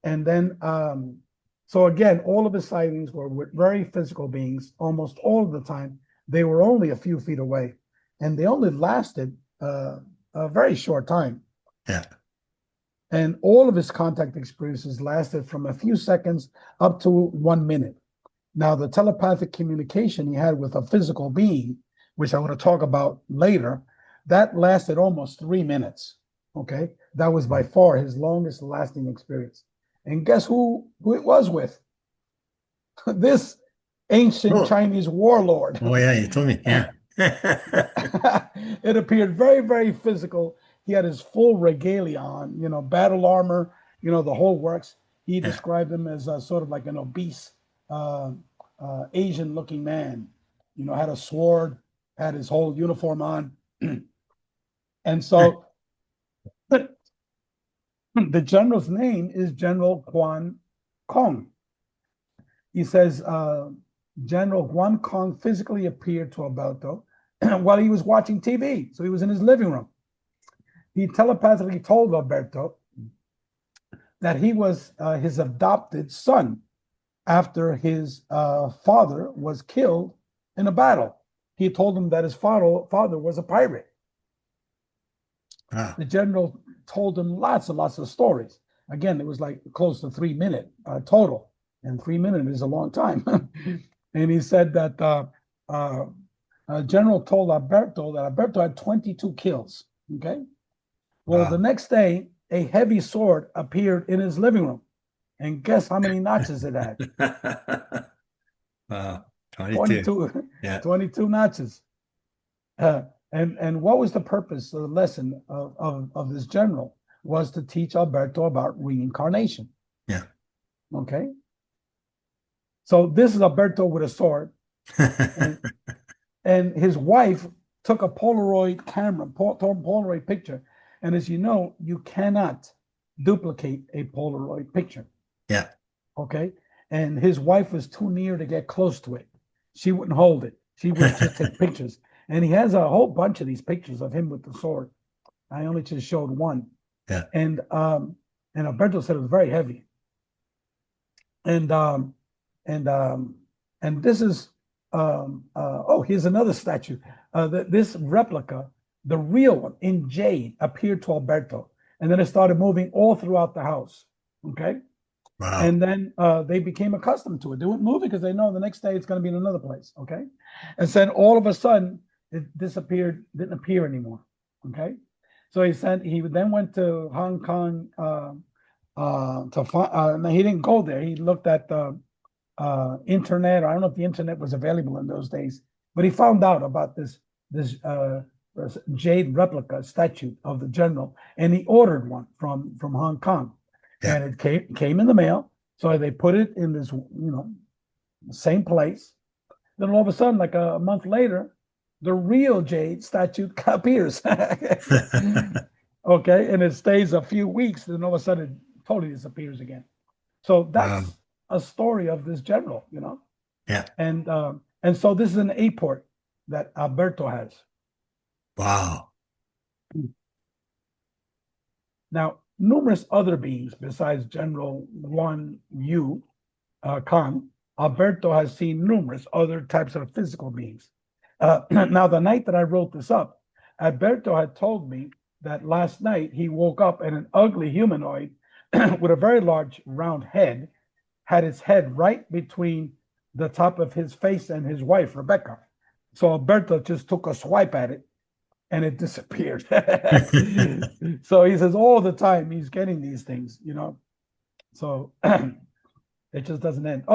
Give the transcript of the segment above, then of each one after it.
And then, so again, all of his sightings were with very physical beings. Almost all of the time, they were only a few feet away, and they only lasted a very short time. Yeah. And all of his contact experiences lasted from a few seconds up to 1 minute. Now, the telepathic communication he had with a physical being, which I'm going to talk about later, that lasted almost 3 minutes. Okay, that was by far his longest lasting experience. And guess who it was with? This ancient Chinese warlord. Oh, yeah, you told me. Yeah. It appeared very, very physical. He had his full regalia on, battle armor, the whole works. He described him as sort of like an obese Asian-looking man. Had a sword, had his whole uniform on. And so the general's name is General Guan Gong. He says General Guan Gong physically appeared to Alberto while he was watching TV. So he was in his living room. He telepathically told Alberto that he was his adopted son after his father was killed in a battle. He told him that his father was a pirate. Wow. The general told him lots and lots of stories. Again, it was like close to 3 minutes total, and 3 minutes is a long time. And he said that General told Alberto that Alberto had 22 kills. Okay. Well, the next day, a heavy sword appeared in his living room, and guess how many notches it had? Wow, 22. Yeah. 22 notches. And what was the purpose of the lesson of this general? Was to teach Alberto about reincarnation. Yeah. Okay. So this is Alberto with a sword, and his wife took a Polaroid camera, Polaroid picture. And as you know, you cannot duplicate a Polaroid picture. Yeah. Okay. And his wife was too near to get close to it. She wouldn't hold it. She would just take pictures. And he has a whole bunch of these pictures of him with the sword. I only just showed one. Yeah. And Alberto said it was very heavy. And this is here's another statue. This replica, the real one in jade, appeared to Alberto, and then it started moving all throughout the house. Okay. Wow. And then they became accustomed to it. They wouldn't move it because they know the next day it's going to be in another place. Okay. And then all of a sudden it disappeared, didn't appear anymore. Okay. So he then went to Hong Kong to find. He didn't go there. He looked at the internet. I don't know if the internet was available in those days, but he found out about this jade replica statue of the general, and he ordered one from Hong Kong. Yeah. And it came in the mail. So they put it in this, same place. Then all of a sudden, like a month later, the real jade statue appears. Okay. And it stays a few weeks. Then all of a sudden, it totally disappears again. So that's a story of this general, Yeah. And so this is an A-port that Alberto has. Wow. Now, numerous other beings besides General Guan Gong, Alberto has seen numerous other types of physical beings. Now, the night that I wrote this up, Alberto had told me that last night he woke up and an ugly humanoid with a very large round head had its head right between the top of his face and his wife, Rebecca. So Alberto just took a swipe at it and it disappeared. So he says all the time he's getting these things, So it just doesn't end.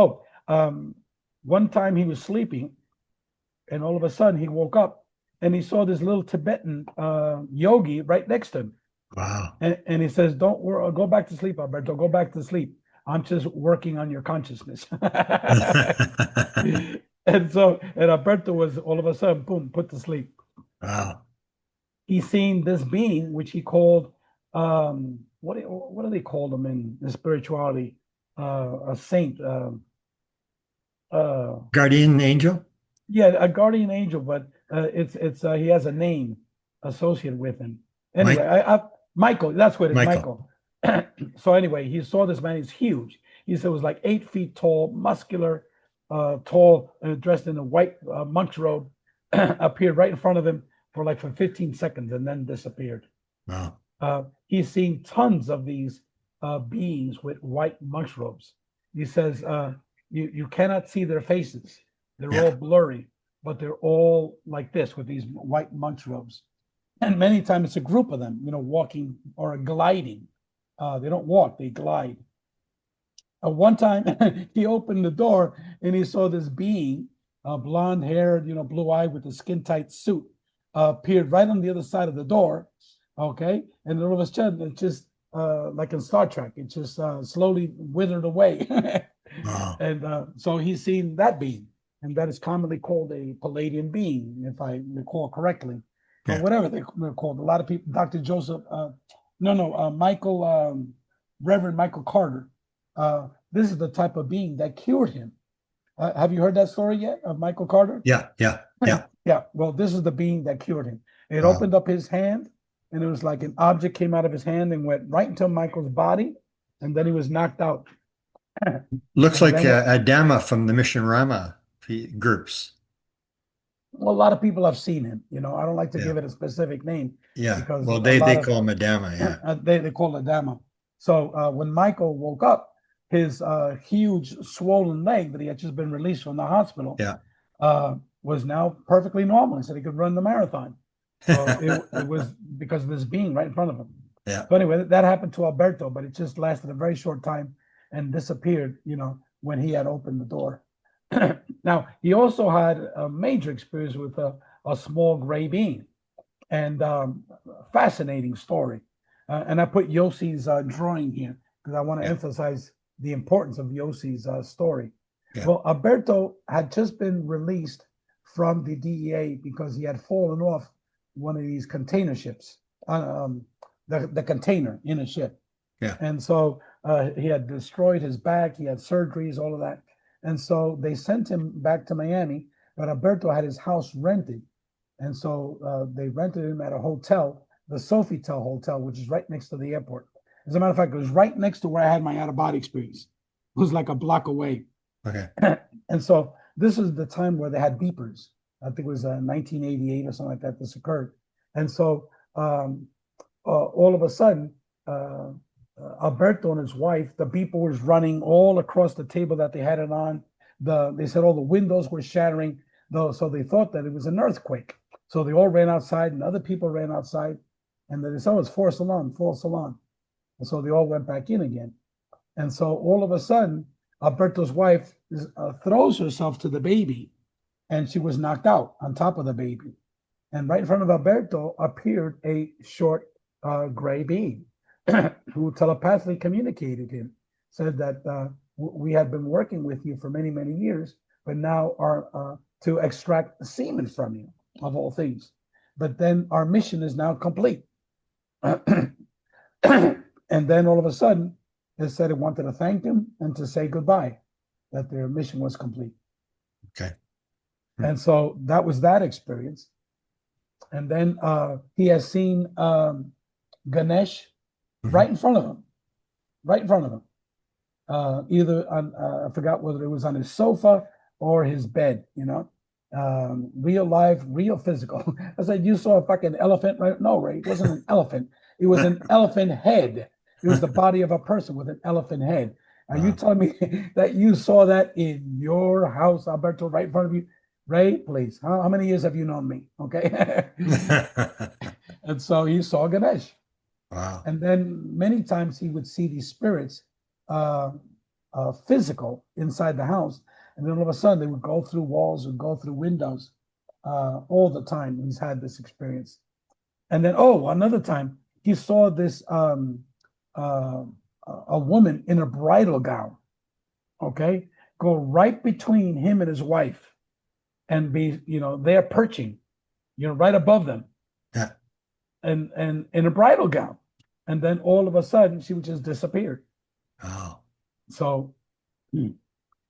One time he was sleeping and all of a sudden he woke up and he saw this little Tibetan yogi right next to him. Wow. And he says, "Don't worry, go back to sleep, Alberto. Go back to sleep. I'm just working on your consciousness." And Alberto was all of a sudden, boom, put to sleep. Wow. He's seen this being, which he called, what do they call them in the spirituality? A saint. Guardian angel? Yeah, a guardian angel, but it's he has a name associated with him. Anyway, Michael, that's what it is, Michael. So anyway, he saw this man. He's huge. He said it was like 8 feet tall, muscular, tall, dressed in a white monk's robe, appeared right in front of him for 15 seconds and then disappeared. Wow. He's seen tons of these beings with white monk's robes. He says you cannot see their faces. They're all blurry, but they're all like this with these white monk's robes. And many times it's a group of them, walking or gliding. They don't walk, they glide. One time he opened the door and he saw this being, blonde haired, blue eyed with a skin tight suit, appeared right on the other side of the door. Okay. And then all of a sudden, it just, like in Star Trek, it just slowly withered away. Wow. And so he's seen that being, and that is commonly called a Palladian being, if I recall correctly, or whatever they're called. A lot of people, Dr. Joseph, Michael, Reverend Michael Carter. This is the type of being that cured him. Have you heard that story yet of Michael Carter? Yeah. Yeah. Well, this is the being that cured him. It opened up his hand, and it was like an object came out of his hand and went right into Michael's body, and then he was knocked out. Looks like Adama from the Mission Rama groups. Well, a lot of people have seen him. I don't like to give it a specific name. Yeah. Because well, they call him Adama. Yeah. They call it Adama. So when Michael woke up, his huge swollen leg that he had just been released from the hospital was now perfectly normal. He said he could run the marathon. So it was because of this being right in front of him. Yeah. So anyway, that happened to Alberto, but it just lasted a very short time and disappeared, when he had opened the door. Now, he also had a major experience with a small gray being, and fascinating story. And I put Yossi's drawing here because I want to emphasize the importance of Yossi's story. Yeah. Well, Alberto had just been released from the DEA because he had fallen off one of these container ships, the container in a ship. Yeah. And so he had destroyed his back, he had surgeries, all of that. And so they sent him back to Miami, but Alberto had his house rented. And so they rented him at a hotel, the Sofitel Hotel, which is right next to the airport. As a matter of fact, it was right next to where I had my out-of-body experience. It was like a block away. Okay. And so this is the time where they had beepers. I think it was 1988 or something like that this occurred. And so all of a sudden, Alberto and his wife, the beeper was running all across the table that they had it on. They said all the windows were shattering, so they thought that it was an earthquake. So they all ran outside, and other people ran outside, and they said, "Oh, it's false alarm." And so they all went back in again. And so all of a sudden, Alberto's wife throws herself to the baby, and she was knocked out on top of the baby. And right in front of Alberto appeared a short gray being who telepathically communicated him, said that we had been working with you for many, many years, but now are to extract the semen from you, of all things. But then our mission is now complete. And then all of a sudden, it said it wanted to thank him and to say goodbye, that their mission was complete. Okay. And so that was that experience. And then he has seen Ganesh right in front of him, either on, I forgot whether it was on his sofa or his bed, real live, real physical. I said, you saw a fucking elephant, right? No, Ray, it wasn't an elephant. It was an elephant head. It was the body of a person with an elephant head. Are you telling me that you saw that in your house, Alberto, right in front of you? Ray, please. How many years have you known me? Okay. And so he saw Ganesh. Wow. And then many times he would see these spirits physical inside the house. And then all of a sudden they would go through walls and go through windows all the time. He's had this experience. And then, another time he saw this a woman in a bridal gown, okay, go right between him and his wife and be, they're perching, right above them. Yeah. And in a bridal gown. And then all of a sudden she would just disappear. Oh. So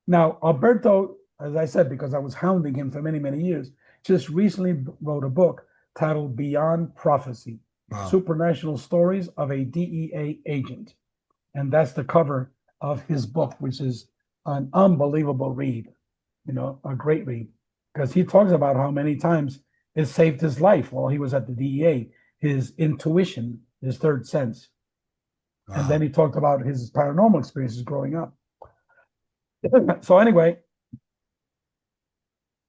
now Alberto, as I said, because I was hounding him for many, many years, just recently wrote a book titled Beyond Prophecy, Supranational Stories of a DEA Agent. And that's the cover of his book, which is an unbelievable read, a great read, because he talks about how many times it saved his life while he was at the DEA, his intuition, his third sense. Wow. And then he talked about his paranormal experiences growing up. So anyway,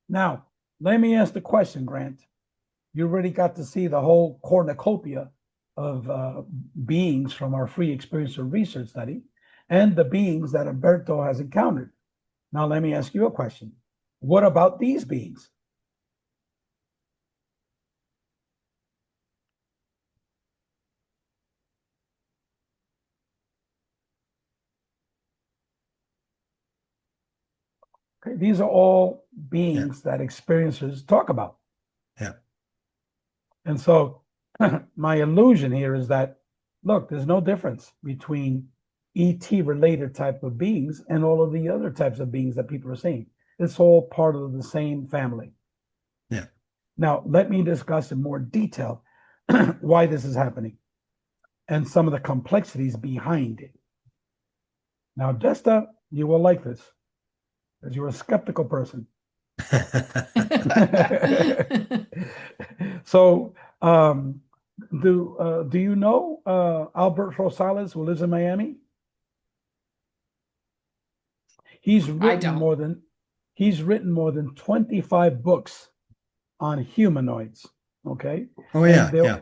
now let me ask the question, Grant. You already got to see the whole cornucopia of beings from our free experiencer research study and the beings that Alberto has encountered. Now let me ask you a question. What about these beings? Okay, these are all beings that experiencers talk about. Yeah. And so my illusion here is that, look, there's no difference between ET related type of beings and all of the other types of beings that people are seeing. It's all part of the same family. Yeah. Now, let me discuss in more detail why this is happening and some of the complexities behind it. Now, Desta, you will like this, because you're a skeptical person. So, do you know Albert Rosales, who lives in Miami? He's written more than 25 books on humanoids. Okay. Oh yeah,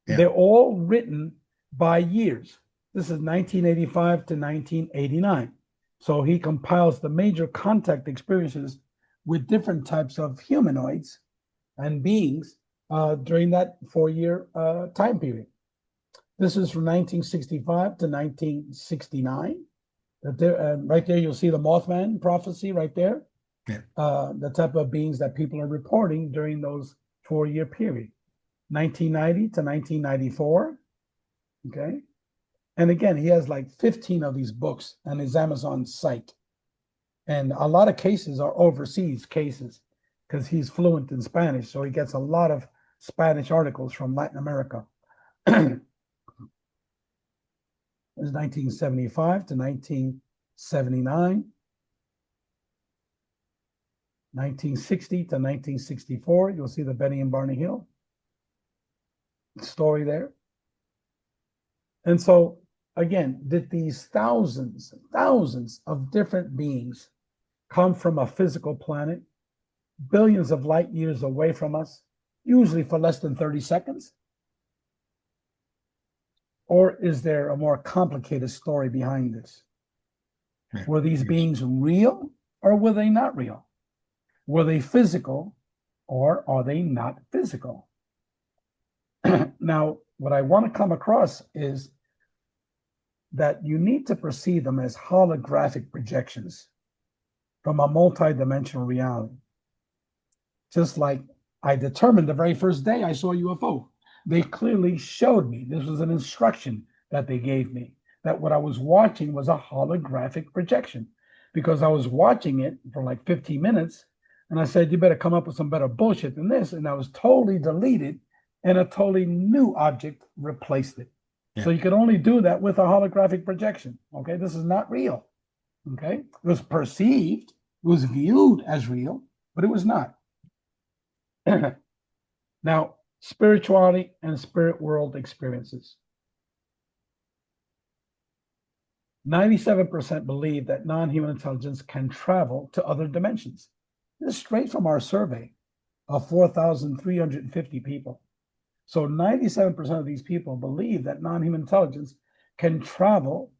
they're all written by years. This is 1985 to 1989. So he compiles the major contact experiences with different types of humanoids and beings during that 4-year time period. This is from 1965 to 1969. Right there, you'll see the Mothman prophecy right there. Yeah. The type of beings that people are reporting during those 4-year period, 1990 to 1994. Okay. And again, he has like 15 of these books on his Amazon site. And a lot of cases are overseas cases because he's fluent in Spanish. So he gets a lot of Spanish articles from Latin America. It's 1975 to 1979, 1960 to 1964. You'll see the Benny and Barney Hill story there. And so, again, did these thousands and thousands of different beings come from a physical planet, billions of light years away from us, usually for less than 30 seconds? Or is there a more complicated story behind this? Yeah. Were these beings real or were they not real? Were they physical or are they not physical? Now, what I want to come across is that you need to perceive them as holographic projections from a multidimensional reality. Just like I determined the very first day I saw a UFO. They clearly showed me, this was an instruction that they gave me, that what I was watching was a holographic projection, because I was watching it for like 15 minutes and I said, you better come up with some better bullshit than this. And I was totally deleted and a totally new object replaced it. Yeah. So you could only do that with a holographic projection. Okay, this is not real. Okay, it was perceived, it was viewed as real, but it was not. Now, spirituality and spirit world experiences. 97% believe that non-human intelligence can travel to other dimensions. This is straight from our survey of 4,350 people. So 97% of these people believe that non-human intelligence can travel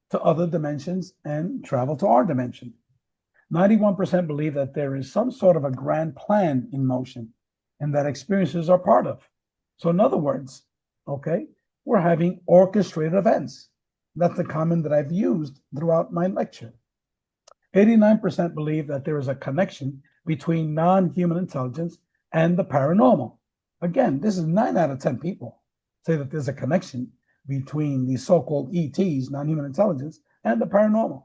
to other dimensions and travel to our dimension. 91% believe that there is some sort of a grand plan in motion and that experiences are part of. So in other words, okay, we're having orchestrated events. That's the comment that I've used throughout my lecture. 89% believe that there is a connection between non-human intelligence and the paranormal. Again, this is 9 out of 10 people say that there's a connection between the so-called ETs, non-human intelligence, and the paranormal.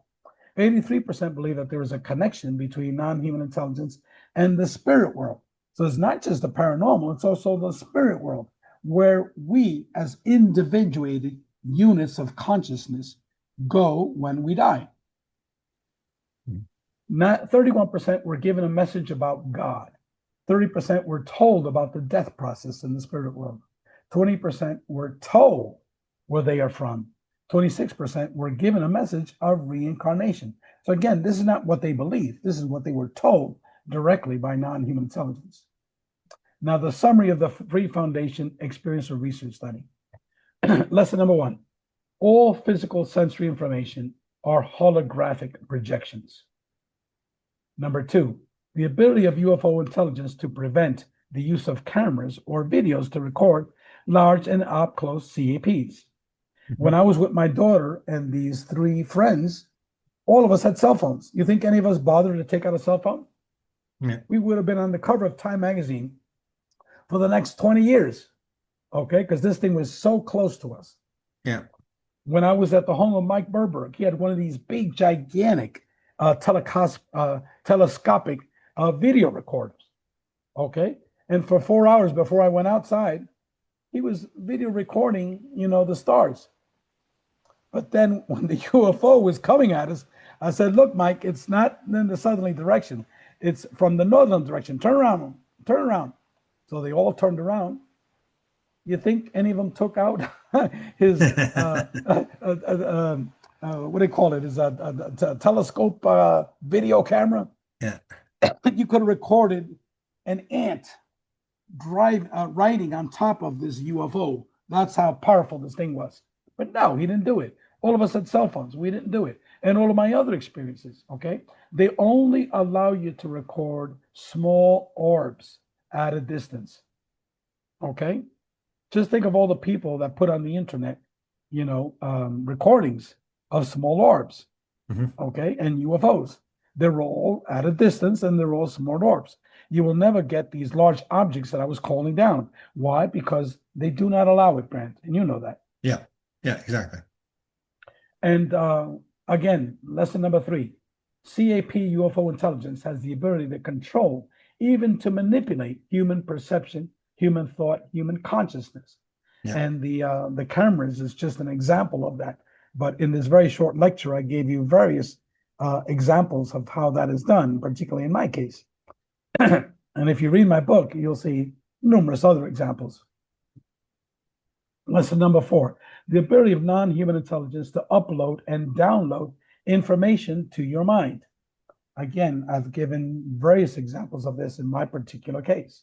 83% believe that there is a connection between non-human intelligence and the spirit world. So it's not just the paranormal, it's also the spirit world, where we as individuated units of consciousness go when we die. Not 31% were given a message about God. 30% were told about the death process in the spirit world. 20% were told where they are from. 26% were given a message of reincarnation. So again, this is not what they believe. This is what they were told directly by non-human intelligence. Now, the summary of the Free Foundation Experiential Research Study. Lesson number 1. All physical sensory information are holographic projections. Number 2, the ability of UFO intelligence to prevent the use of cameras or videos to record large and up-close CAPs. When I was with my daughter and these 3 friends, all of us had cell phones. You think any of us bothered to take out a cell phone? Yeah. We would have been on the cover of Time magazine for the next 20 years, okay? Because this thing was so close to us. Yeah. When I was at the home of Mike Burberg, he had one of these big, gigantic telescopic video recorders, okay? And for 4 hours before I went outside, he was video recording, the stars. But then when the UFO was coming at us, I said, look, Mike, it's not in the southerly direction. It's from the northern direction. Turn around, turn around. So they all turned around. You think any of them took out his, what do they call it? Is a telescope video camera? Yeah. You could have recorded an ant riding on top of this UFO. That's how powerful this thing was. But no, he didn't do it. All of us had cell phones. We didn't do it. And all of my other experiences, okay? They only allow you to record small orbs at a distance, okay? Just think of all the people that put on the internet, recordings of small orbs, okay, and UFOs. They're all at a distance and they're all small orbs. You will never get these large objects that I was calling down. Why? Because they do not allow it, Grant, and you know that. Yeah, exactly. And again, lesson number 3, CAP UFO intelligence has the ability to control, even to manipulate human perception, human thought, human consciousness. Yeah. And the cameras is just an example of that. But in this very short lecture, I gave you various examples of how that is done, particularly in my case. And if you read my book, you'll see numerous other examples. Lesson number 4, the ability of non-human intelligence to upload and download information to your mind. Again, I've given various examples of this in my particular case.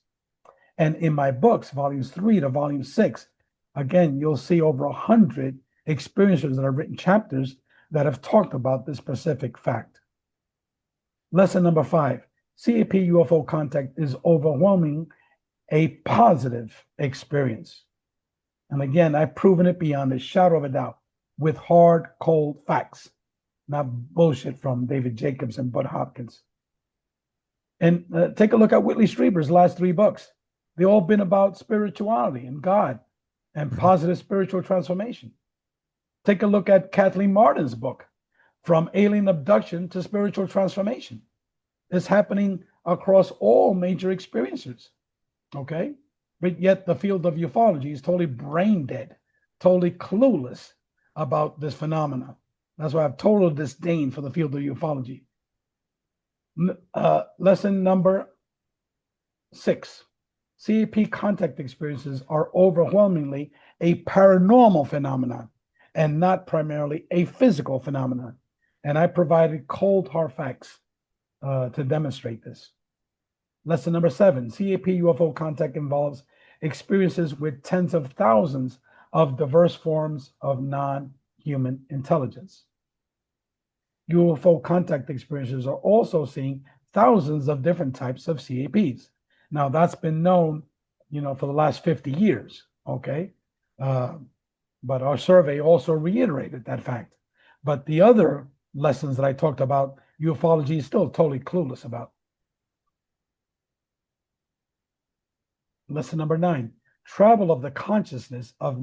And in my books, volumes 3 to volume 6, again, you'll see over 100 experiencers that have written chapters that have talked about this specific fact. Lesson number 5, CAP UFO contact is overwhelming a positive experience. And again, I've proven it beyond a shadow of a doubt with hard, cold facts, not bullshit from David Jacobs and Bud Hopkins. And take a look at Whitley Strieber's last 3 books. They've all been about spirituality and God and positive spiritual transformation. Take a look at Kathleen Martin's book, From Alien Abduction to Spiritual Transformation. It's happening across all major experiencers, okay? But yet the field of ufology is totally brain dead, totally clueless about this phenomenon. That's why I have total disdain for the field of ufology. Lesson number 6. CAP contact experiences are overwhelmingly a paranormal phenomenon and not primarily a physical phenomenon. And I provided cold hard facts to demonstrate this. Lesson number 7, CAP UFO contact involves experiences with tens of thousands of diverse forms of non-human intelligence. UFO contact experiences are also seeing thousands of different types of CAPs. Now, that's been known, for the last 50 years, okay? But our survey also reiterated that fact. But the other lessons that I talked about, ufology is still totally clueless about. Lesson number 9, travel of the consciousness of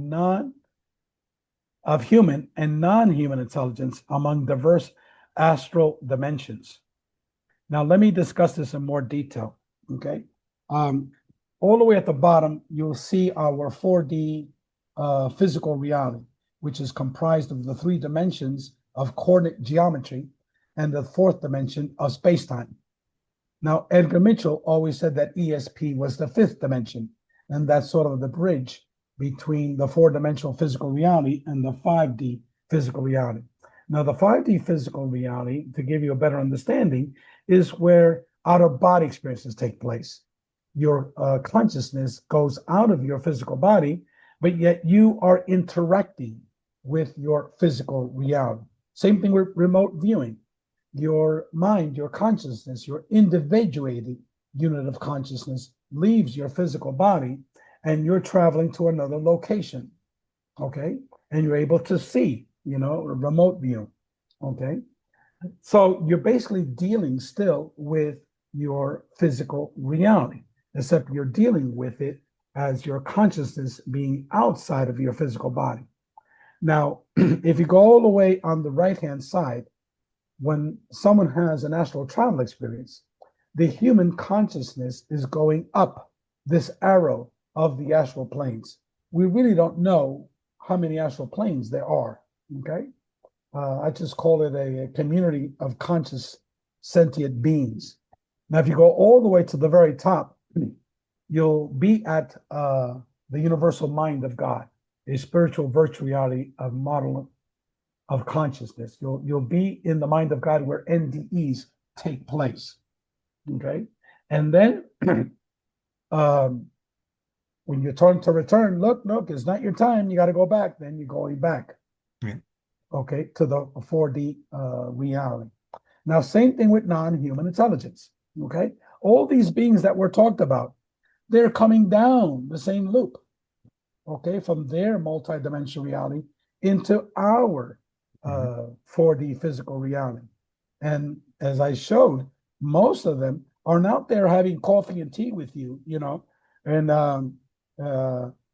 human and non-human intelligence among diverse astral dimensions. Now, let me discuss this in more detail, okay? All the way at the bottom, you'll see our 4D physical reality, which is comprised of the 3 dimensions of coordinate geometry and the fourth dimension of space-time. Now, Edgar Mitchell always said that ESP was the fifth dimension, and that's sort of the bridge between the four-dimensional physical reality and the 5D physical reality. Now, the 5D physical reality, to give you a better understanding, is where out-of-body experiences take place. Your consciousness goes out of your physical body, but yet you are interacting with your physical reality. Same thing with remote viewing. Your mind, your consciousness, your individuated unit of consciousness leaves your physical body and you're traveling to another location, okay? And you're able to see, remote view, okay? So you're basically dealing still with your physical reality, except you're dealing with it as your consciousness being outside of your physical body. Now, if you go all the way on the right-hand side, when someone has an astral travel experience, the human consciousness is going up this arrow of the astral planes. We really don't know how many astral planes there are, okay? I just call it a community of conscious sentient beings. Now, if you go all the way to the very top, you'll be at the universal mind of God, a spiritual virtual reality of model of consciousness. You'll be in the mind of God where NDEs take place, okay? And then when you're told to return, look, it's not your time. You got to go back. Then you're going back, okay, to the 4D reality. Now, same thing with non-human intelligence, okay? All these beings that were talked about, they're coming down the same loop, okay, from their multidimensional reality into our 4D physical reality. And as I showed, most of them are out there having coffee and tea with you, and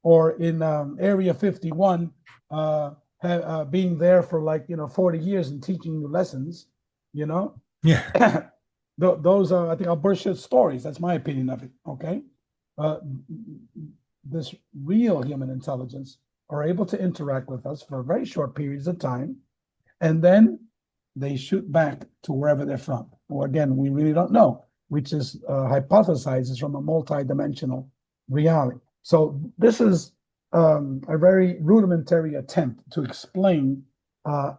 or in Area 51, being there for 40 years and teaching you lessons, Yeah. Those are, I think, are bullshit stories. That's my opinion of it, okay? This real human intelligence are able to interact with us for very short periods of time, and then they shoot back to wherever they're from. Well, again, we really don't know. We just hypothesize it's from a multi-dimensional reality. So this is a very rudimentary attempt to explain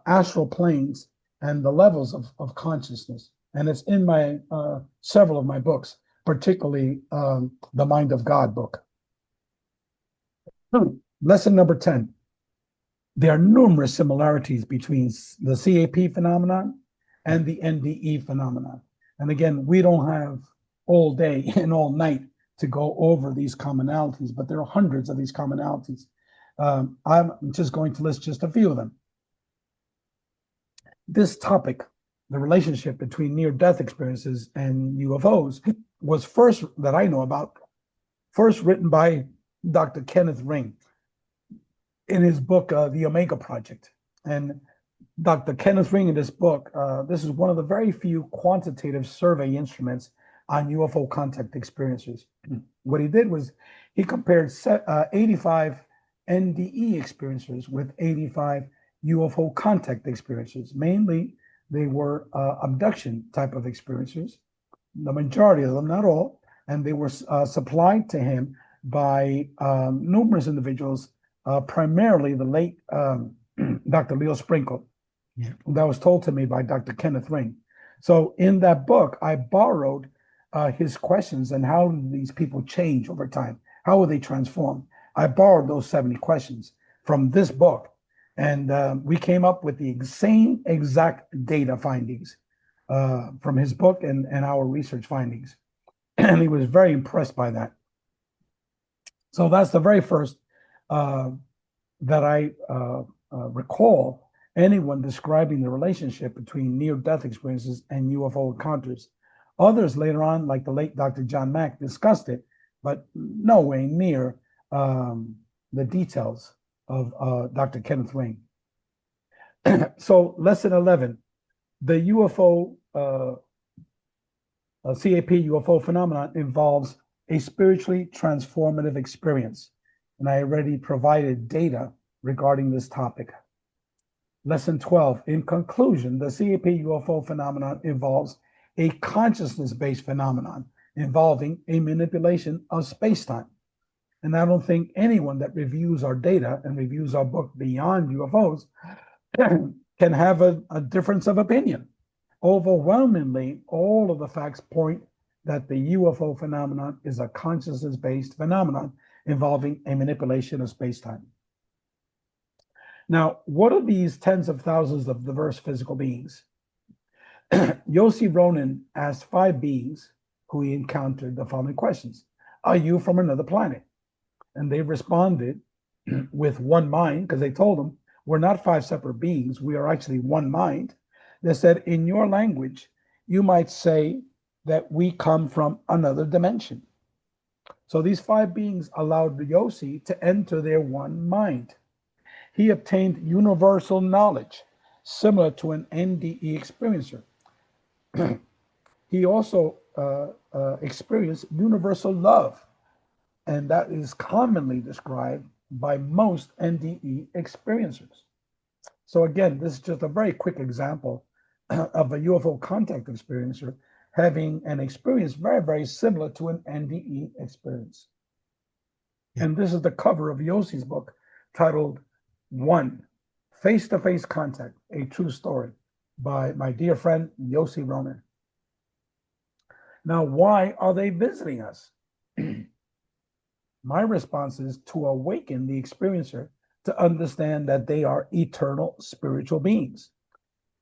astral planes and the levels of consciousness. And it's in my several of my books, particularly the Mind of God book. Lesson number 10. There are numerous similarities between the CAP phenomenon and the NDE phenomenon. And again, we don't have all day and all night to go over these commonalities, but there are hundreds of these commonalities. I'm just going to list just a few of them. This topic, the relationship between near-death experiences and UFOs, was first, that I know about, first written by Dr. Kenneth Ring in his book, The Omega Project. And Dr. Kenneth Ring in this book, this is one of the very few quantitative survey instruments on UFO contact experiences. What he did was he compared 85 NDE experiences with 85 UFO contact experiences. Mainly, they were abduction type of experiences, the majority of them, not all, and they were supplied to him by numerous individuals, primarily the late Dr. Leo Sprinkle. Yeah. That was told to me by Dr. Kenneth Ring. So in that book, I borrowed his questions and how do these people change over time? How will they transform? I borrowed those 70 questions from this book. And we came up with the same exact data findings from his book and our research findings. And he was very impressed by that. So that's the very first that I recall anyone describing the relationship between near-death experiences and UFO encounters. Others later on, like the late Dr. John Mack, discussed it, but nowhere near the details of Dr. Kenneth Ring. So lesson 11, the UFO, CAP UFO phenomenon involves a spiritually transformative experience. And I already provided data regarding this topic. Lesson 12. In conclusion, the CAP UFO phenomenon involves a consciousness-based phenomenon involving a manipulation of space-time. And I don't think anyone that reviews our data and reviews our book Beyond UFOs can have a difference of opinion. Overwhelmingly, all of the facts point that the UFO phenomenon is a consciousness-based phenomenon involving a manipulation of space-time. Now, what are these tens of thousands of diverse physical beings? Yossi Ronan asked 5 beings who he encountered the following questions. Are you from another planet? And they responded with one mind, because they told him, we're not 5 separate beings, we are actually one mind. They said, in your language, you might say that we come from another dimension. So these 5 beings allowed Yossi to enter their one mind. He obtained universal knowledge, similar to an NDE experiencer. He also experienced universal love, and that is commonly described by most NDE experiencers. So again, this is just a very quick example of a UFO contact experiencer having an experience very, very similar to an NDE experience. Yeah. And this is the cover of Yossi's book titled 1, Face-to-Face Contact, A True Story, by my dear friend Yossi Ronan. Now, why are they visiting us? My response is to awaken the experiencer to understand that they are eternal spiritual beings.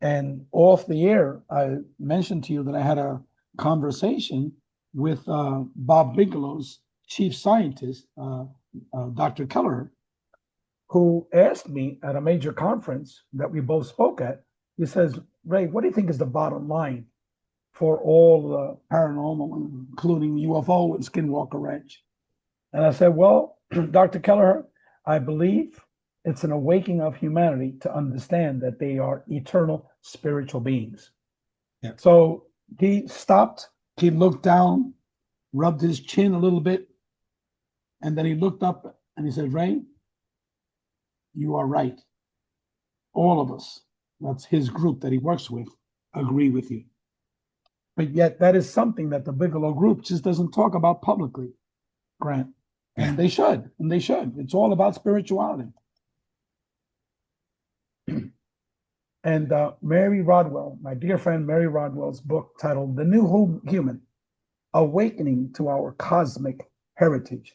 And off the air, I mentioned to you that I had a conversation with Bob Bigelow's chief scientist, Dr. Keller, who asked me at a major conference that we both spoke at. He says, Ray, what do you think is the bottom line for all the paranormal, including UFO and Skinwalker Ranch? And I said, well, Dr. Keller, I believe it's an awakening of humanity to understand that they are eternal spiritual beings. Yeah. So he stopped, he looked down, rubbed his chin a little bit, and then he looked up and he said, Ray, you are right. All of us, that's his group that he works with, agree with you. But yet that is something that the Bigelow group just doesn't talk about publicly, Grant. And yeah. They should, and they should. It's all about spirituality. And Mary Rodwell, my dear friend Mary Rodwell's book titled The New Human, Awakening to Our Cosmic Heritage.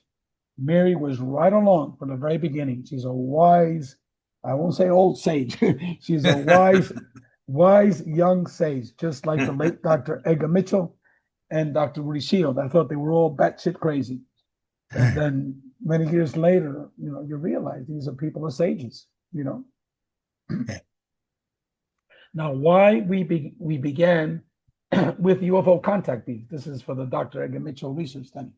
Mary was right along from the very beginning. She's a wise, I won't say old sage. She's a wise young sage, just like the late Dr. Edgar Mitchell and Dr. Rudy Shield. I thought they were all batshit crazy. And then many years later, you realize these are people of sages, Now, why we began with UFO contact beings. This is for the Dr. Edgar Mitchell research study.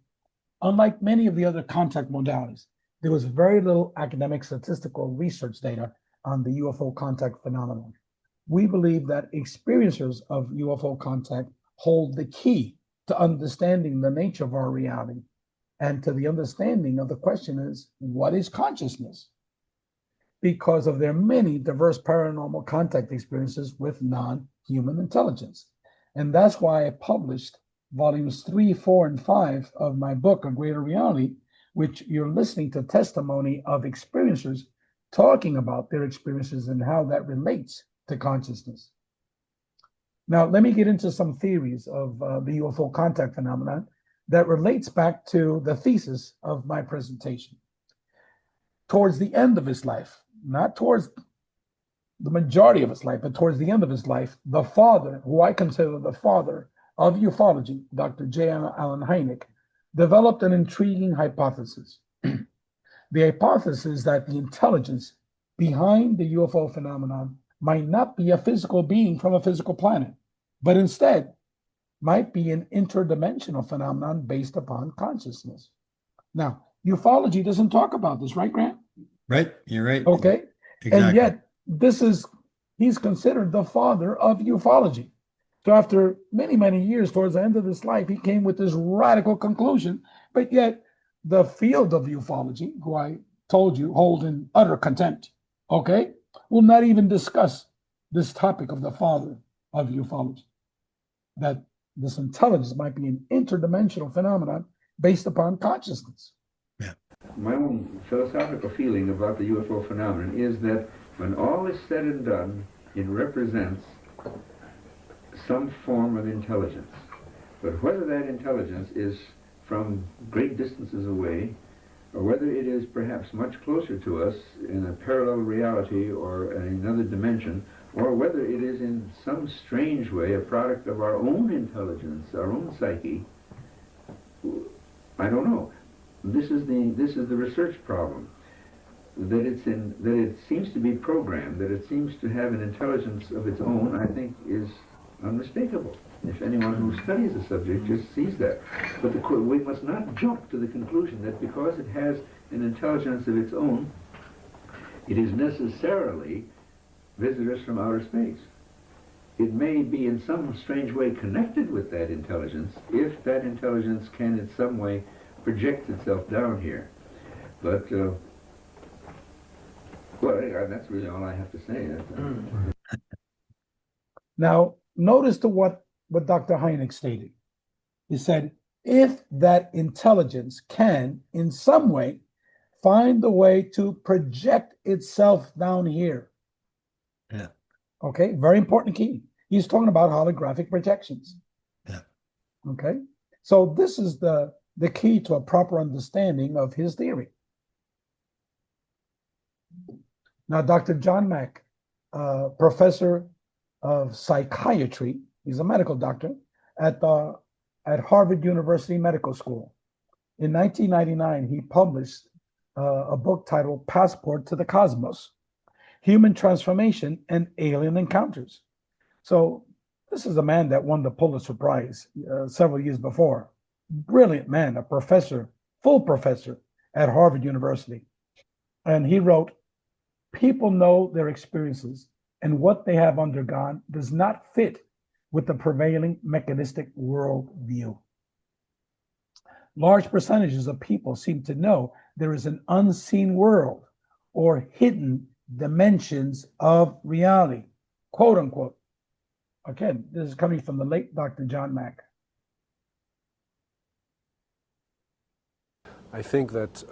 Unlike many of the other contact modalities, there was very little academic statistical research data on the UFO contact phenomenon. We believe that experiencers of UFO contact hold the key to understanding the nature of our reality and to the understanding of the question is, what is consciousness? Because of their many diverse paranormal contact experiences with non-human intelligence. And that's why I published volumes 3, 4, and 5 of my book, A Greater Reality, which you're listening to testimony of experiencers talking about their experiences and how that relates to consciousness. Now, let me get into some theories of the UFO contact phenomenon that relates back to the thesis of my presentation. Towards the end of his life, not towards the majority of his life, but towards the end of his life, the father, who I consider the father of ufology, Dr. J. Allen Hynek, developed an intriguing hypothesis. The hypothesis that the intelligence behind the UFO phenomenon might not be a physical being from a physical planet, but instead might be an interdimensional phenomenon based upon consciousness. Now, ufology doesn't talk about this, right, Grant? Right, you're right. Okay, exactly. And yet he's considered the father of ufology. So after many, many years, towards the end of his life, he came with this radical conclusion, but yet the field of ufology, who I told you hold in utter contempt, okay, will not even discuss this topic of the father of ufology, that this intelligence might be an interdimensional phenomenon based upon consciousness. Yeah. My own philosophical feeling about the UFO phenomenon is that when all is said and done, it represents some form of intelligence. But whether that intelligence is from great distances away, or whether it is perhaps much closer to us in a parallel reality or in another dimension, or whether it is in some strange way a product of our own intelligence, our own psyche, I don't know. This is the research problem. That it seems to be programmed, that it seems to have an intelligence of its own, I think is unmistakable. If anyone who studies the subject just sees that. But we must not jump to the conclusion that because it has an intelligence of its own, it is necessarily visitors from outer space. It may be in some strange way connected with that intelligence, if that intelligence can in some way project itself down here. But, well, that's really all I have to say. Now, notice what Dr. Hynek stated. He said, if that intelligence can, in some way, find a way to project itself down here. Yeah. Okay, very important key. He's talking about holographic projections. Yeah. Okay, so this is the key to a proper understanding of his theory. Now, Dr. John Mack, professor of psychiatry, he's a medical doctor at Harvard University Medical School. In 1999, he published a book titled Passport to the Cosmos, Human Transformation and Alien Encounters. So this is a man that won the Pulitzer Prize several years before. Brilliant man, a professor, full professor at Harvard University. And he wrote, people know their experiences and what they have undergone does not fit with the prevailing mechanistic world view. Large percentages of people seem to know there is an unseen world or hidden dimensions of reality, quote unquote. Again, this is coming from the late Dr. John Mack. I think that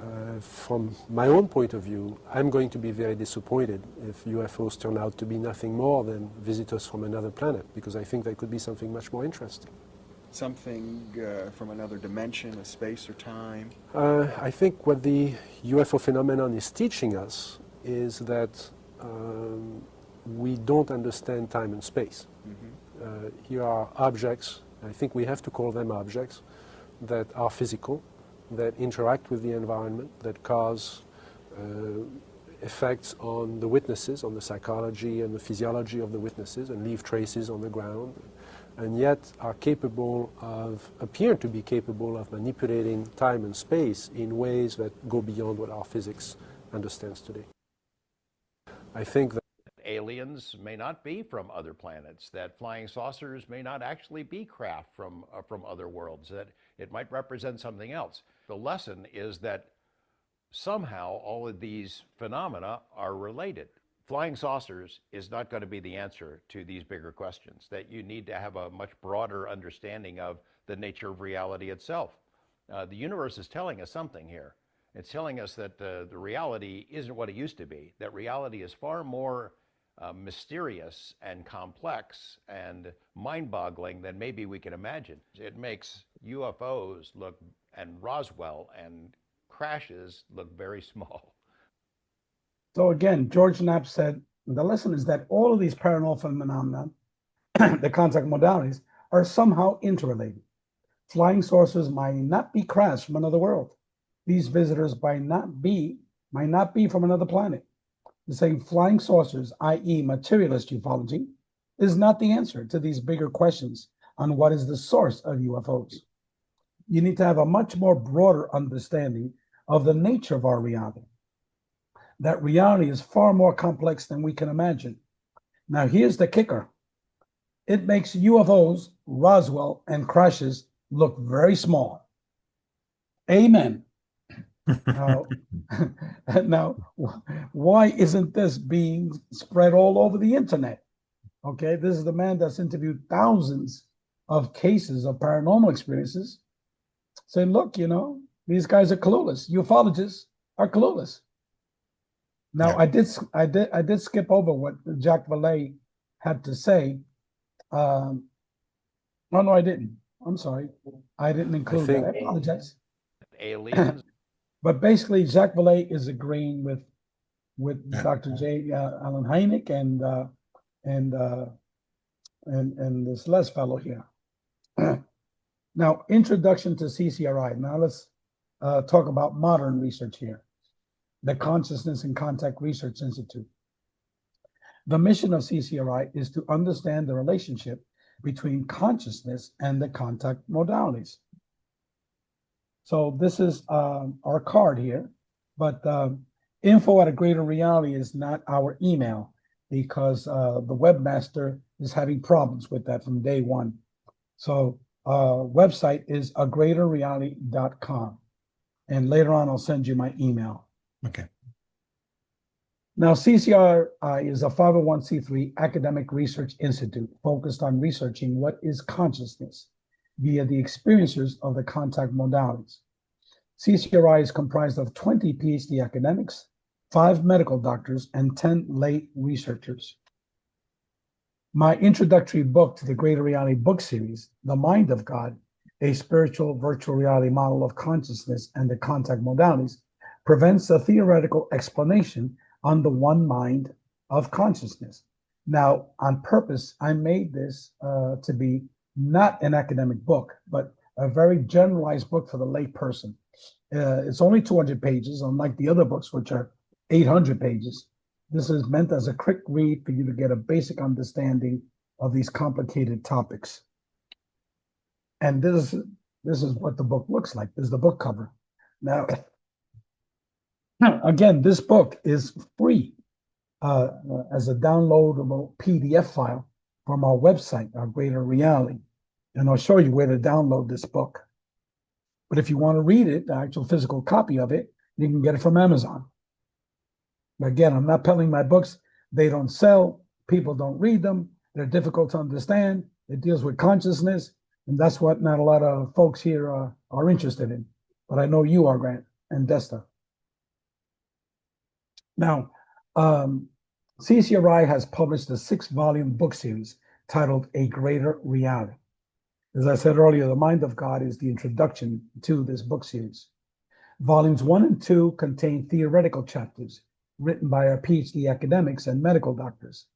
from my own point of view, I'm going to be very disappointed if UFOs turn out to be nothing more than visitors from another planet, because I think they could be something much more interesting. Something from another dimension, a space or time? I think what the UFO phenomenon is teaching us is that we don't understand time and space. Mm-hmm. Here are objects, I think we have to call them objects, that are physical, that interact with the environment, that cause effects on the witnesses, on the psychology and the physiology of the witnesses, and leave traces on the ground, and yet are capable of, appear to be capable of manipulating time and space in ways that go beyond what our physics understands today. I think that aliens may not be from other planets, that flying saucers may not actually be craft from other worlds, that it might represent something else. The lesson is that somehow all of these phenomena are related. Flying saucers is not going to be the answer to these bigger questions, that you need to have a much broader understanding of the nature of reality itself. The universe is telling us something here. It's telling us that the reality isn't what it used to be, that reality is far more mysterious and complex and mind-boggling than maybe we can imagine. It makes UFOs look, and Roswell and crashes look very small. So again, George Knapp said, the lesson is that all of these paranormal phenomena, the contact modalities, are somehow interrelated. Flying saucers might not be crashed from another world. These visitors might not be from another planet. The saying flying saucers, i.e. materialist ufology, is not the answer to these bigger questions on what is the source of UFOs. You need to have a much more broader understanding of the nature of our reality. That reality is far more complex than we can imagine. Now, here's the kicker. It makes UFOs, Roswell, and crashes look very small. Amen. Now, now, why isn't this being spread all over the internet? Okay, this is the man that's interviewed thousands of cases of paranormal experiences, saying, look, you know, these guys are clueless. Ufologists are clueless. Now, Yeah. I did skip over what Jacques Vallée had to say. Oh no, I didn't. I'm sorry, I didn't include that. I apologize. Aliens. But basically, Jacques Vallée is agreeing with Yeah. Dr. J. Allen Hynek and this Les fellow here. Now, introduction to CCRI. Now let's talk about modern research here. The Consciousness and Contact Research Institute. The mission of CCRI is to understand the relationship between consciousness and the contact modalities. So this is our card here, but info@agreaterreality is not our email because the webmaster is having problems with that from day one. So website is agreaterreality.com. And later on, I'll send you my email. Okay. Now, CCRI is a 501c3 academic research institute focused on researching what is consciousness via the experiencers of the contact modalities. CCRI is comprised of 20 PhD academics, 5 medical doctors, and 10 lay researchers. My introductory book to the Greater Reality book series, The Mind of God, a spiritual virtual reality model of consciousness and the contact modalities, presents a theoretical explanation on the one mind of consciousness. Now, on purpose, I made this to be not an academic book, but a very generalized book for the lay person. It's only 200 pages, unlike the other books, which are 800 pages. This is meant as a quick read for you to get a basic understanding of these complicated topics. And this is what the book looks like. This is the book cover. Now, again, this book is free as a downloadable PDF file from our website, our Greater Reality. And I'll show you where to download this book. But if you want to read it, the actual physical copy of it, you can get it from Amazon. Again, I'm not peddling my books. They don't sell. People don't read them. They're difficult to understand. It deals with consciousness. And that's what not a lot of folks here are interested in. But I know you are, Grant and Desta. Now, CCRI has published a 6-volume book series titled A Greater Reality. As I said earlier, The Mind of God is the introduction to this book series. Volumes 1 and 2 contain theoretical chapters written by our PhD academics and medical doctors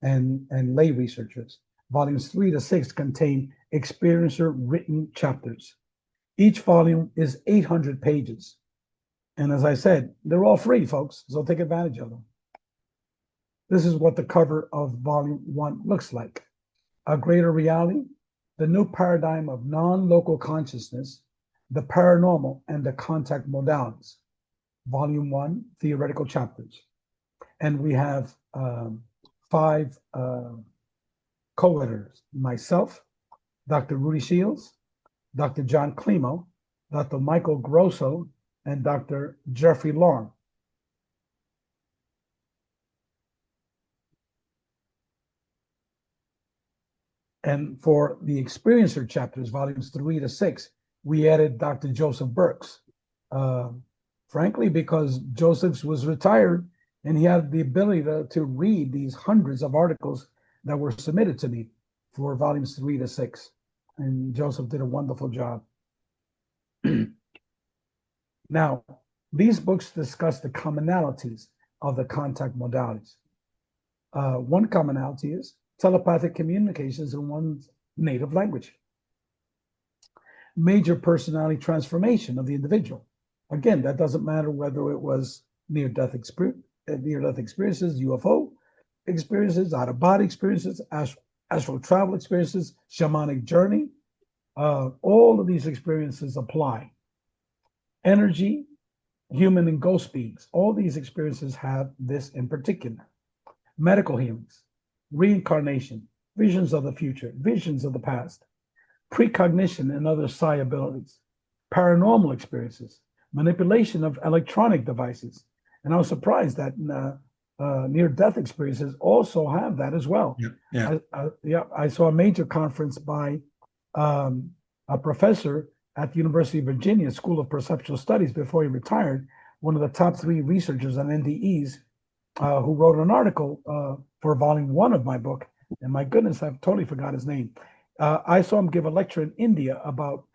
and lay researchers. Volumes 3 to 6 contain experiencer written chapters. Each volume is 800 pages. And as I said, they're all free, folks, so take advantage of them. This is what the cover of volume 1 looks like. A Greater Reality, the new paradigm of non-local consciousness, the paranormal and the contact modalities. Volume 1, theoretical chapters. And we have 5 co-editors, myself, Dr. Rudy Shields, Dr. John Climo, Dr. Michael Grosso, and Dr. Jeffrey Long. And for the experiencer chapters, volumes 3 to 6, we added Dr. Joseph Burks. Frankly, because Joseph was retired and he had the ability to read these hundreds of articles that were submitted to me for volumes 3 to 6. And Joseph did a wonderful job. Now, these books discuss the commonalities of the contact modalities. One commonality is telepathic communications in one's native language. Major personality transformation of the individual. Again, that doesn't matter whether it was near-death experiences, UFO experiences, out-of-body experiences, astral travel experiences, shamanic journey. All of these experiences apply. Energy, human and ghost beings, all these experiences have this in particular. Medical healings, reincarnation, visions of the future, visions of the past, precognition and other psi abilities, paranormal experiences, manipulation of electronic devices. And I was surprised that near-death experiences also have that as well. I saw a major conference by a professor at the University of Virginia School of Perceptual Studies before he retired, one of the top 3 researchers on NDEs, who wrote an article for volume 1 of my book. And my goodness, I've totally forgot his name. I saw him give a lecture in India about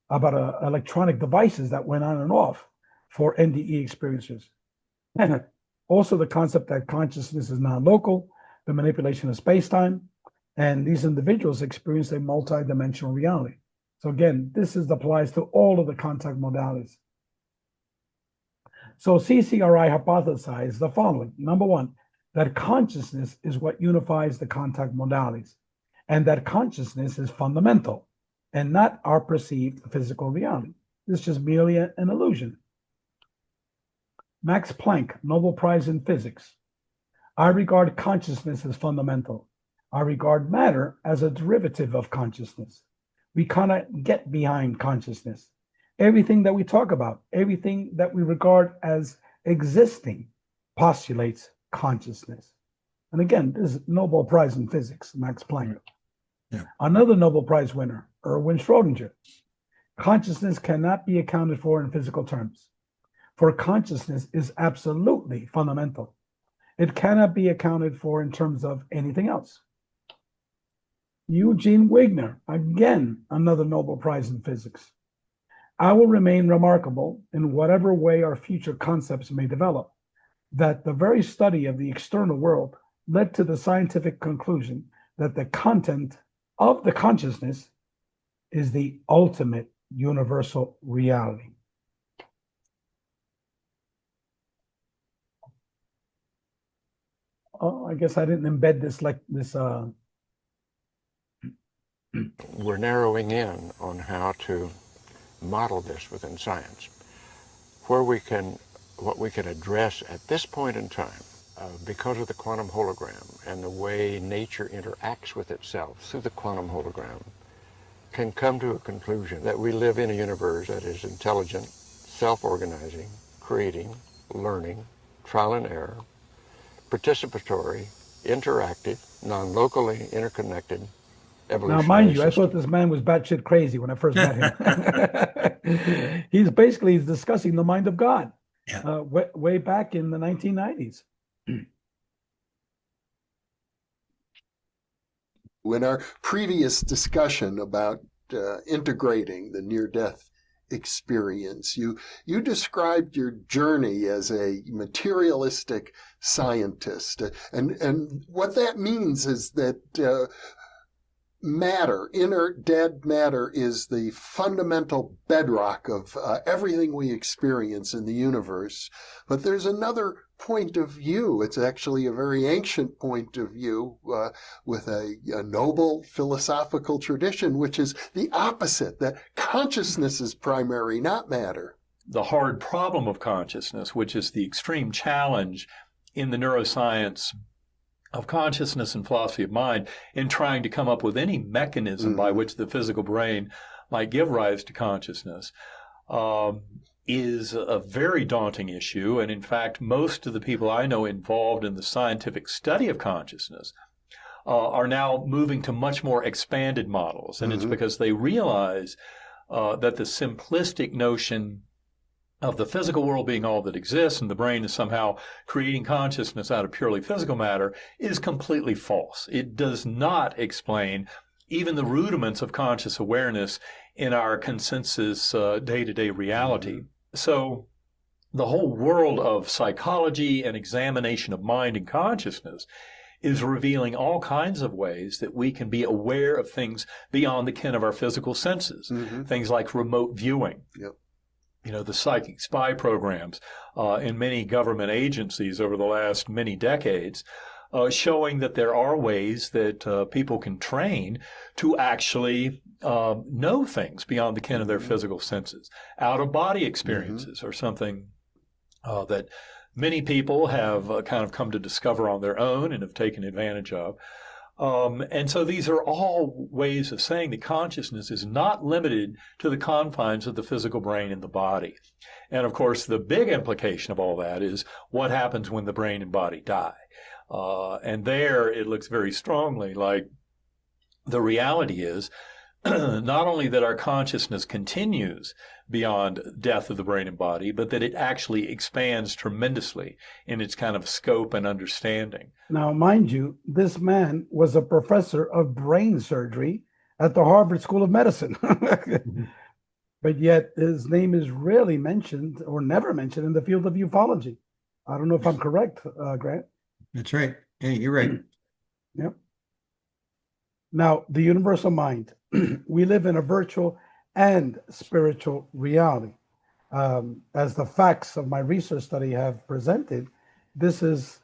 electronic devices that went on and off for NDE experiencers. And also the concept that consciousness is non-local, the manipulation of space-time, and these individuals experience a multidimensional reality. So again, this applies to all of the contact modalities. So CCRI hypothesized the following. Number 1, that consciousness is what unifies the contact modalities, and that consciousness is fundamental and not our perceived physical reality. This is just merely an illusion. Max Planck, Nobel Prize in Physics. I regard consciousness as fundamental. I regard matter as a derivative of consciousness. We cannot get behind consciousness. Everything that we talk about, everything that we regard as existing, postulates consciousness. And again, this is Nobel Prize in Physics, Max Planck. Yeah. Another Nobel Prize winner, Erwin Schrödinger. Consciousness cannot be accounted for in physical terms, for consciousness is absolutely fundamental. It cannot be accounted for in terms of anything else. Eugene Wigner, again, another Nobel Prize in Physics. I will remain remarkable in whatever way our future concepts may develop, that the very study of the external world led to the scientific conclusion that the content of the consciousness is the ultimate universal reality. Oh, I guess I didn't embed this like this. We're narrowing in on how to model this within science, what we can address at this point in time, because of the quantum hologram and the way nature interacts with itself through the quantum hologram, can come to a conclusion that we live in a universe that is intelligent, self-organizing, creating, learning, trial and error, participatory, interactive, non-locally interconnected, now, mind you, I thought this man was batshit crazy when I first met him. He's discussing the mind of God, way back in the 1990s. In our previous discussion about integrating the near-death experience, you described your journey as a materialistic scientist, and what that means is that matter, inert dead matter, is the fundamental bedrock of everything we experience in the universe. But there's another point of view. It's actually a very ancient point of view with a noble philosophical tradition, which is the opposite, that consciousness is primary, not matter. The hard problem of consciousness, which is the extreme challenge in the neuroscience of consciousness and philosophy of mind, in trying to come up with any mechanism by which the physical brain might give rise to consciousness, is a very daunting issue. And in fact, most of the people I know involved in the scientific study of consciousness are now moving to much more expanded models. And it's because they realize that the simplistic notion of the physical world being all that exists and the brain is somehow creating consciousness out of purely physical matter is completely false. It does not explain even the rudiments of conscious awareness in our consensus day-to-day reality. So the whole world of psychology and examination of mind and consciousness is revealing all kinds of ways that we can be aware of things beyond the ken of our physical senses, things like remote viewing. You know, the psychic spy programs in many government agencies over the last many decades, showing that there are ways that people can train to actually know things beyond the ken of their physical senses. Out-of-body experiences are something that many people have kind of come to discover on their own and have taken advantage of. And so these are all ways of saying that consciousness is not limited to the confines of the physical brain and the body. And of course, the big implication of all that is what happens when the brain and body die. And there it looks very strongly like the reality is not only that our consciousness continues beyond death of the brain and body, but that it actually expands tremendously in its kind of scope and understanding. Now, mind you, this man was a professor of brain surgery at the Harvard School of Medicine. But yet his name is rarely mentioned or never mentioned in the field of ufology. I don't know if I'm correct, Grant. That's right. Hey, you're right. Yep. Now, the universal mind. We live in a virtual and spiritual reality. As the facts of my research study have presented, this is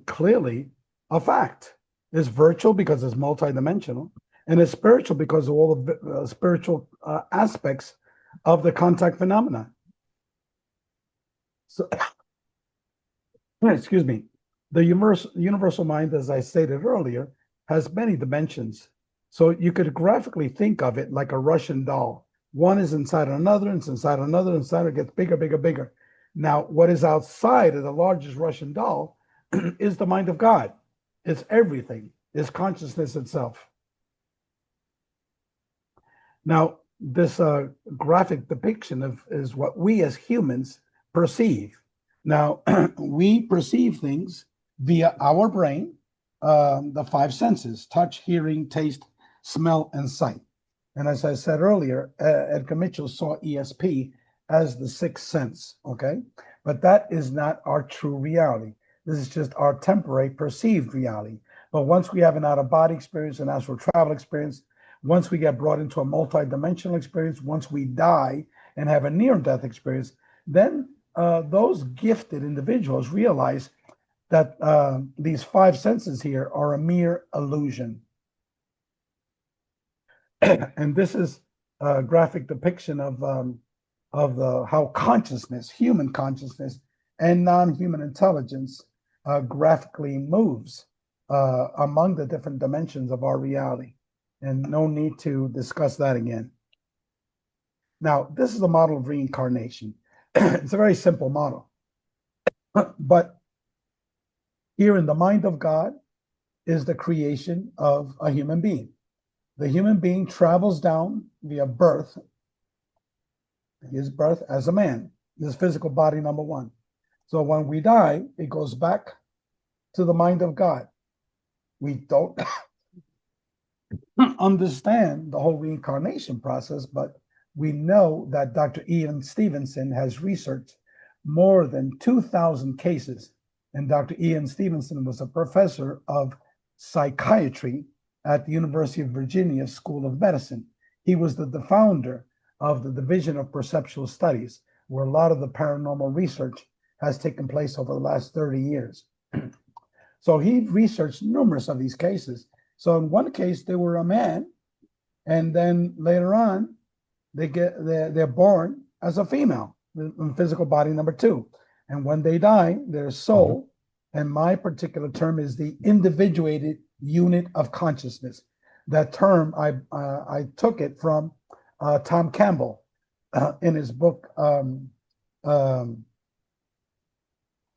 clearly a fact. It's virtual because it's multidimensional, and it's spiritual because of all the spiritual aspects of the contact phenomena. So, excuse me, the universal mind, as I stated earlier, has many dimensions. So you could graphically think of it like a Russian doll. One is inside another, and it's inside another, inside it gets bigger, bigger, bigger. Now, what is outside of the largest Russian doll is the mind of God. It's everything. It's consciousness itself. Now, this graphic depiction is what we as humans perceive. Now, we perceive things via our brain, the five senses: touch, hearing, taste, smell, and sight. And as I said earlier, Edgar Mitchell saw ESP as the sixth sense, okay? But that is not our true reality. This is just our temporary perceived reality. But once we have an out-of-body experience, an astral travel experience, once we get brought into a multidimensional experience, once we die and have a near-death experience, then those gifted individuals realize that these five senses here are a mere illusion. And this is a graphic depiction of how consciousness, human consciousness, and non-human intelligence graphically moves among the different dimensions of our reality. And no need to discuss that again. Now, this is a model of reincarnation. It's a very simple model. But here in the mind of God is the creation of a human being. The human being travels down via birth, his birth as a man, his physical body, number one. So when we die, it goes back to the mind of God. We don't understand the whole reincarnation process, but we know that Dr. Ian Stevenson has researched more than 2,000 cases. And Dr. Ian Stevenson was a professor of psychiatry at the University of Virginia School of Medicine. He was the founder of the Division of Perceptual Studies, where a lot of the paranormal research has taken place over the last 30 years. So he researched numerous of these cases. So in one case, they were a man, and then later on, they're born as a female in physical body number two. And when they die, their soul, and my particular term is the individuated unit of consciousness. That term, I took it from Tom Campbell in his book, but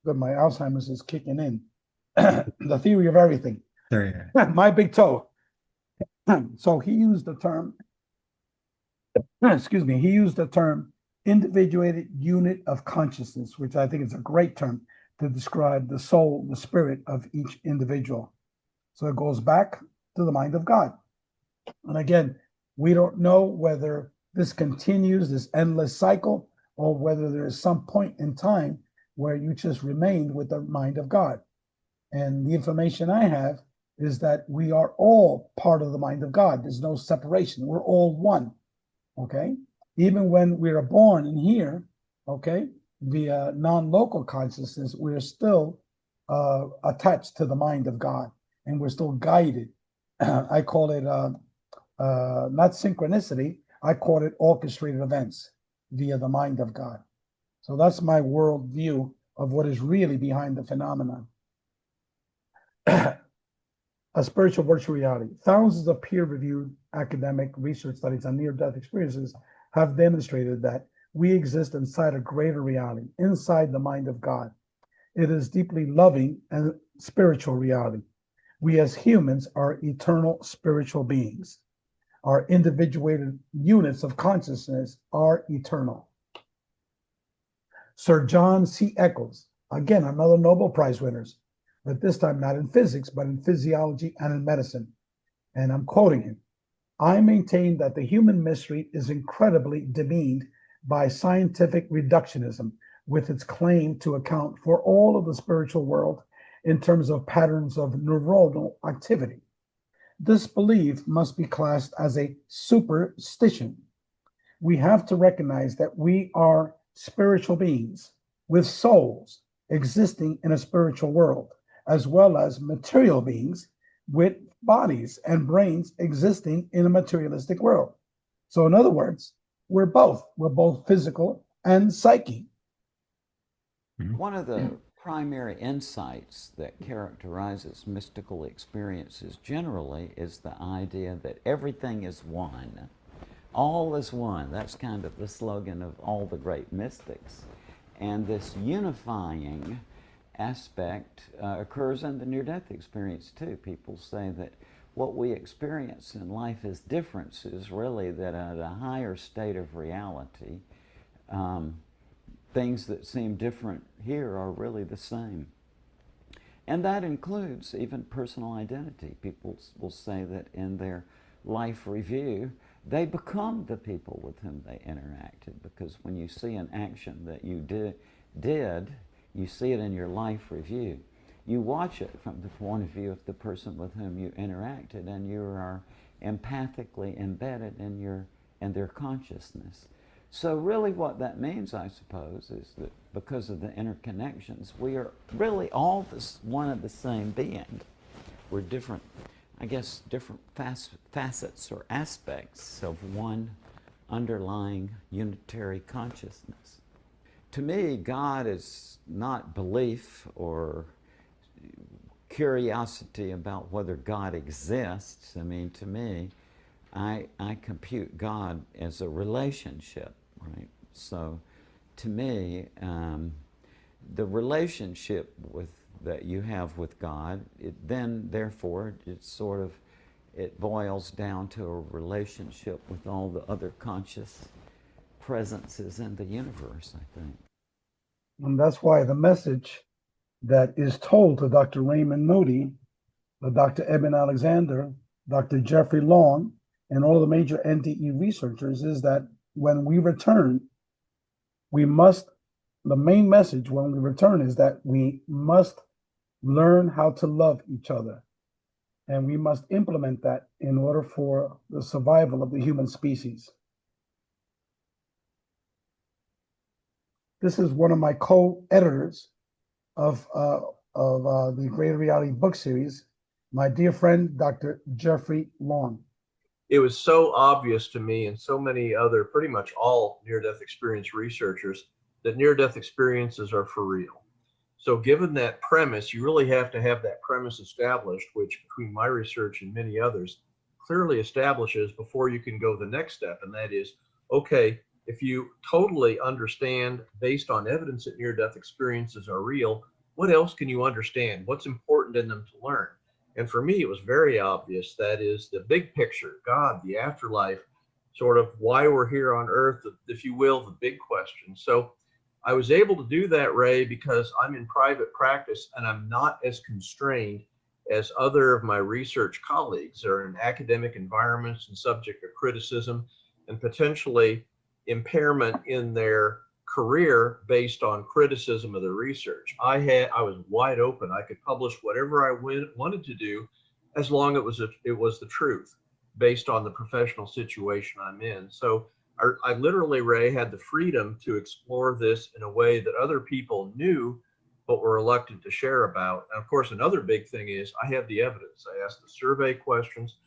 my Alzheimer's is kicking in, The Theory of Everything. There you go. My big toe. So he used the term, he used the term individuated unit of consciousness, which I think is a great term to describe the soul, the spirit of each individual. So it goes back to the mind of God. And again, we don't know whether this continues, this endless cycle, or whether there is some point in time where you just remained with the mind of God. And the information I have is that we are all part of the mind of God. There's no separation. We're all one, okay? Even when we are born in here, okay, via non-local consciousness, we're still attached to the mind of God, and we're still guided. I call it not synchronicity, I call it orchestrated events via the mind of God. So that's my world view of what is really behind the phenomenon. a spiritual virtual reality. Thousands of peer-reviewed academic research studies on near-death experiences have demonstrated that we exist inside a greater reality, inside the mind of God. It is deeply loving and spiritual reality. We as humans are eternal spiritual beings. Our individuated units of consciousness are eternal. Sir John C. Eccles, again, another Nobel Prize winners, but this time not in physics, but in physiology and in medicine. And I'm quoting him. I maintain that the human mystery is incredibly demeaned by scientific reductionism, with its claim to account for all of the spiritual world in terms of patterns of neuronal activity. This belief must be classed as a superstition. We have to recognize that we are spiritual beings with souls existing in a spiritual world, as well as material beings with bodies and brains existing in a materialistic world. So in other words, we're both physical and psychic. One of the primary insights that characterizes mystical experiences generally is the idea that everything is one. All is one. That's kind of the slogan of all the great mystics. And this unifying aspect occurs in the near-death experience too. People say that what we experience in life as differences, really that at a higher state of reality, things that seem different here are really the same. And that includes even personal identity. People will say that in their life review, they become the people with whom they interacted, because when you see an action that you did, you see it in your life review. You watch it from the point of view of the person with whom you interacted, and you are empathically embedded in their consciousness. So really what that means, I suppose, is that because of the interconnections, we are really all one of the same being. We're different, I guess, different facets or aspects of one underlying unitary consciousness. To me, God is not belief or curiosity about whether God exists. I mean, to me, I compute God as a relationship, right? So, to me, the relationship that you have with God, therefore, it boils down to a relationship with all the other conscious presences in the universe, I think. And that's why the message that is told to Dr. Raymond Moody, Dr. Eben Alexander, Dr. Jeffrey Long, and all the major NDE researchers is that when we return, the main message when we return is that we must learn how to love each other. And we must implement that in order for the survival of the human species. This is one of my co-editors of the Greater Reality book series, my dear friend, Dr. Jeffrey Long. It was so obvious to me and so many other, pretty much all near-death experience researchers, that near-death experiences are for real. So given that premise, you really have to have that premise established, which between my research and many others clearly establishes before you can go the next step. And that is, okay, if you totally understand based on evidence that near-death experiences are real, what else can you understand? What's important in them to learn? And for me, it was very obvious. That is the big picture, God, the afterlife, sort of why we're here on earth, if you will, the big question. So I was able to do that, Ray, because I'm in private practice and I'm not as constrained as other of my research colleagues are in academic environments and subject to criticism and potentially impairment in their career based on criticism of the research. I was wide open. I could publish whatever I wanted to do as long as it was the truth based on the professional situation I'm in. So I literally, Ray, had the freedom to explore this in a way that other people knew but were reluctant to share about. And of course, another big thing is I have the evidence. I asked the survey questions.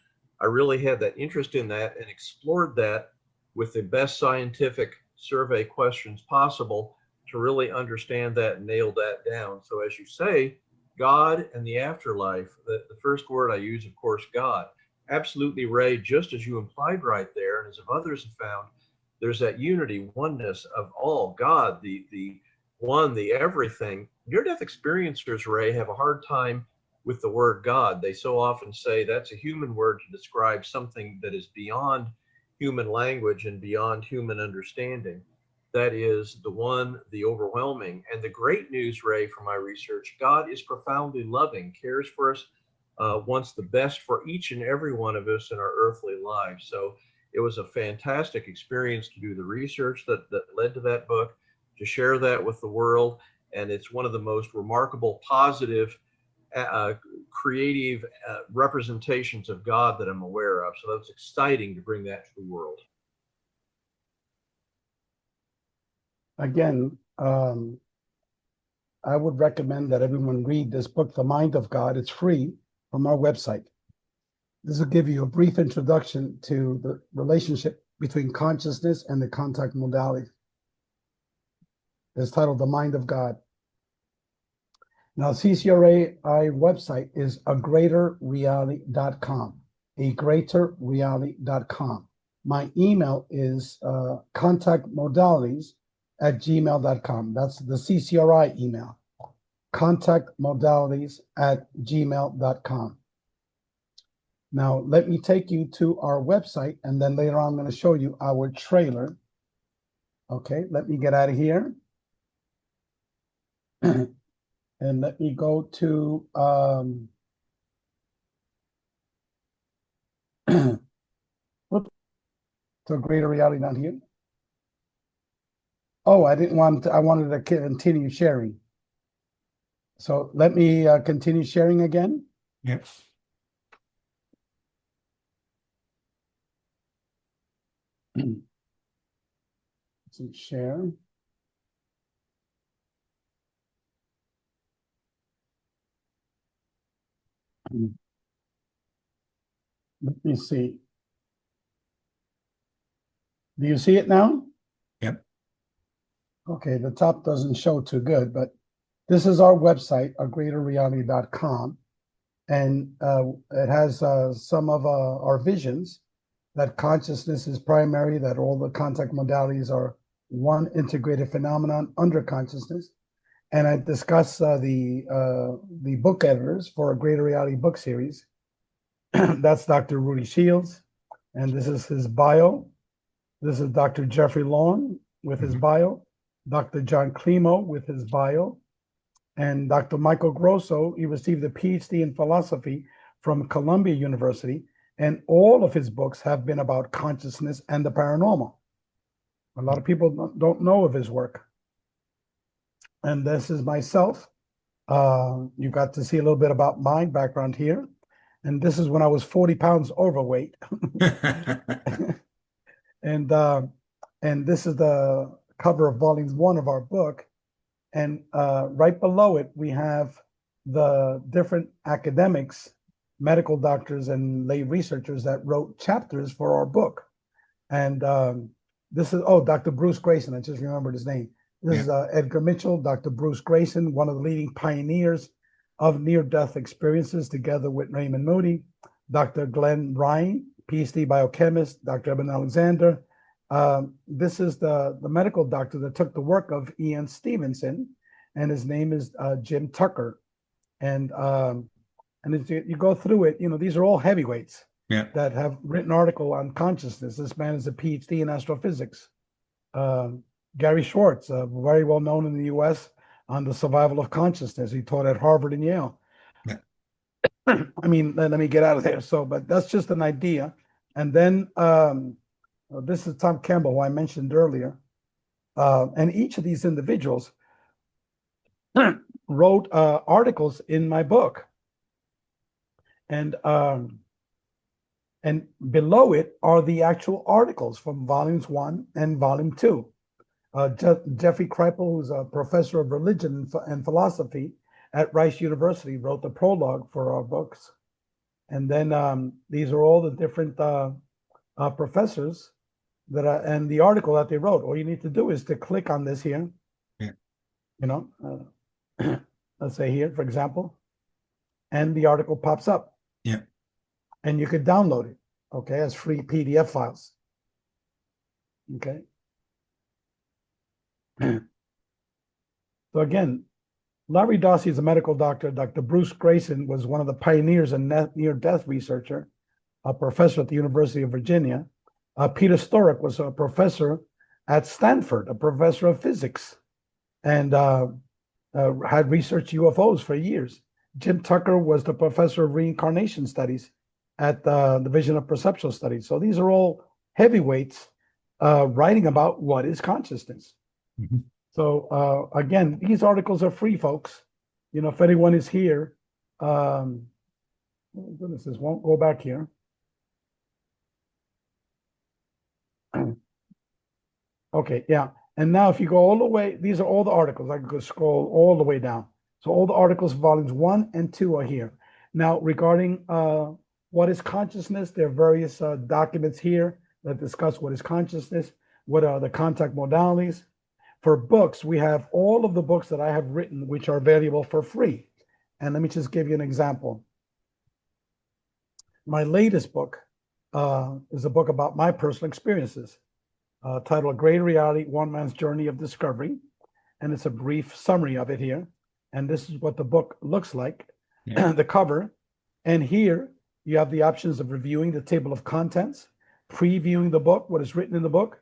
I really had that interest in that and explored that with the best scientific survey questions possible to really understand that and nail that down. So as you say, God and the afterlife, the first word I use, of course, God. Absolutely, Ray, just as you implied right there, and as others have found, there's that unity, oneness of all, God, the one, the everything. Near-death experiencers, Ray, have a hard time with the word God. They so often say that's a human word to describe something that is beyond human language and beyond human understanding. That is the one, the overwhelming. And the great news, Ray, from my research, God is profoundly loving, cares for us, wants the best for each and every one of us in our earthly lives. So it was a fantastic experience to do the research that led to that book, to share that with the world. And it's one of the most remarkable, positive, creative representations of God that I'm aware of. So that's exciting to bring that to the world. Again, I would recommend that everyone read this book, The Mind of God. It's free from our website. This will give you a brief introduction to the relationship between consciousness and the contact modality. It's titled The Mind of God. Now, CCRI website is agreaterreality.com, agreaterreality.com. My email is contactmodalities@gmail.com. That's the CCRI email, contactmodalities@gmail.com. Now, let me take you to our website, and then later on I'm going to show you our trailer. Okay, let me get out of here. And let me go to to greater reality down here. Oh, I didn't want to, I wanted to continue sharing. So let me continue sharing again. Yep. So share. Let me see. Do you see it now? Yep. Okay, the top doesn't show too good, but this is our website, agreaterreality.com, and it has some of our visions, that consciousness is primary, that all the contact modalities are one integrated phenomenon under consciousness. And I discuss the book editors for a Greater Reality book series. That's Dr. Rudy Shields, and this is his bio. This is Dr. Jeffrey Long with his bio, Dr. John Climo with his bio, and Dr. Michael Grosso. He received a PhD in philosophy from Columbia University, and all of his books have been about consciousness and the paranormal. A lot of people don't know of his work. And this is myself. You got to see a little bit about my background here. And this is when I was 40 pounds overweight. And this is the cover of volume 1 of our book. And right below it, we have the different academics, medical doctors and lay researchers that wrote chapters for our book. And this is, oh, Dr. Bruce Grayson, I just remembered his name. This is Edgar Mitchell, Dr. Bruce Grayson, one of the leading pioneers of near-death experiences, together with Raymond Moody, Dr. Glenn Ryan, PhD biochemist, Dr. Eben Alexander. This is the medical doctor that took the work of Ian Stevenson, and his name is Jim Tucker. And as you go through it, you know, these are all heavyweights that have written article on consciousness. This man is a PhD in astrophysics. Gary Schwartz, very well known in the U.S. on the survival of consciousness. He taught at Harvard and Yale. I mean, let me get out of there. So, but that's just an idea. And then this is Tom Campbell, who I mentioned earlier. And each of these individuals wrote articles in my book. And below it are the actual articles from volumes 1 and volume 2. Jeffrey Kripal, who's a professor of religion and philosophy at Rice University, wrote the prologue for our books. And then these are all the different professors that are, and the article that they wrote. All you need to do is to click on this here. You know, let's say here, for example, and the article pops up. Yeah. And you could download it, okay, as free PDF files. Okay. So again, Larry Dossey is a medical doctor. Dr. Bruce Grayson was one of the pioneers in near-death researcher, a professor at the University of Virginia. Peter Sturrock was a professor at Stanford, a professor of physics, and had researched UFOs for years. Jim Tucker was the professor of reincarnation studies at the Division of Perceptual Studies. So these are all heavyweights writing about what is consciousness. Mm-hmm. So again, these articles are free, folks. You know, if anyone is here, oh goodness, this won't go back here. Okay, yeah. And now if you go all the way, these are all the articles. I can go scroll all the way down. So all the articles, volumes 1 and 2 are here. Now, regarding what is consciousness, there are various documents here that discuss what is consciousness, what are the contact modalities. For books, we have all of the books that I have written, which are available for free. And let me just give you an example. My latest book is a book about my personal experiences, titled Greater Reality, One Man's Journey of Discovery. And it's a brief summary of it here. And this is what the book looks like, the cover. And here you have the options of reviewing the table of contents, previewing the book, what is written in the book.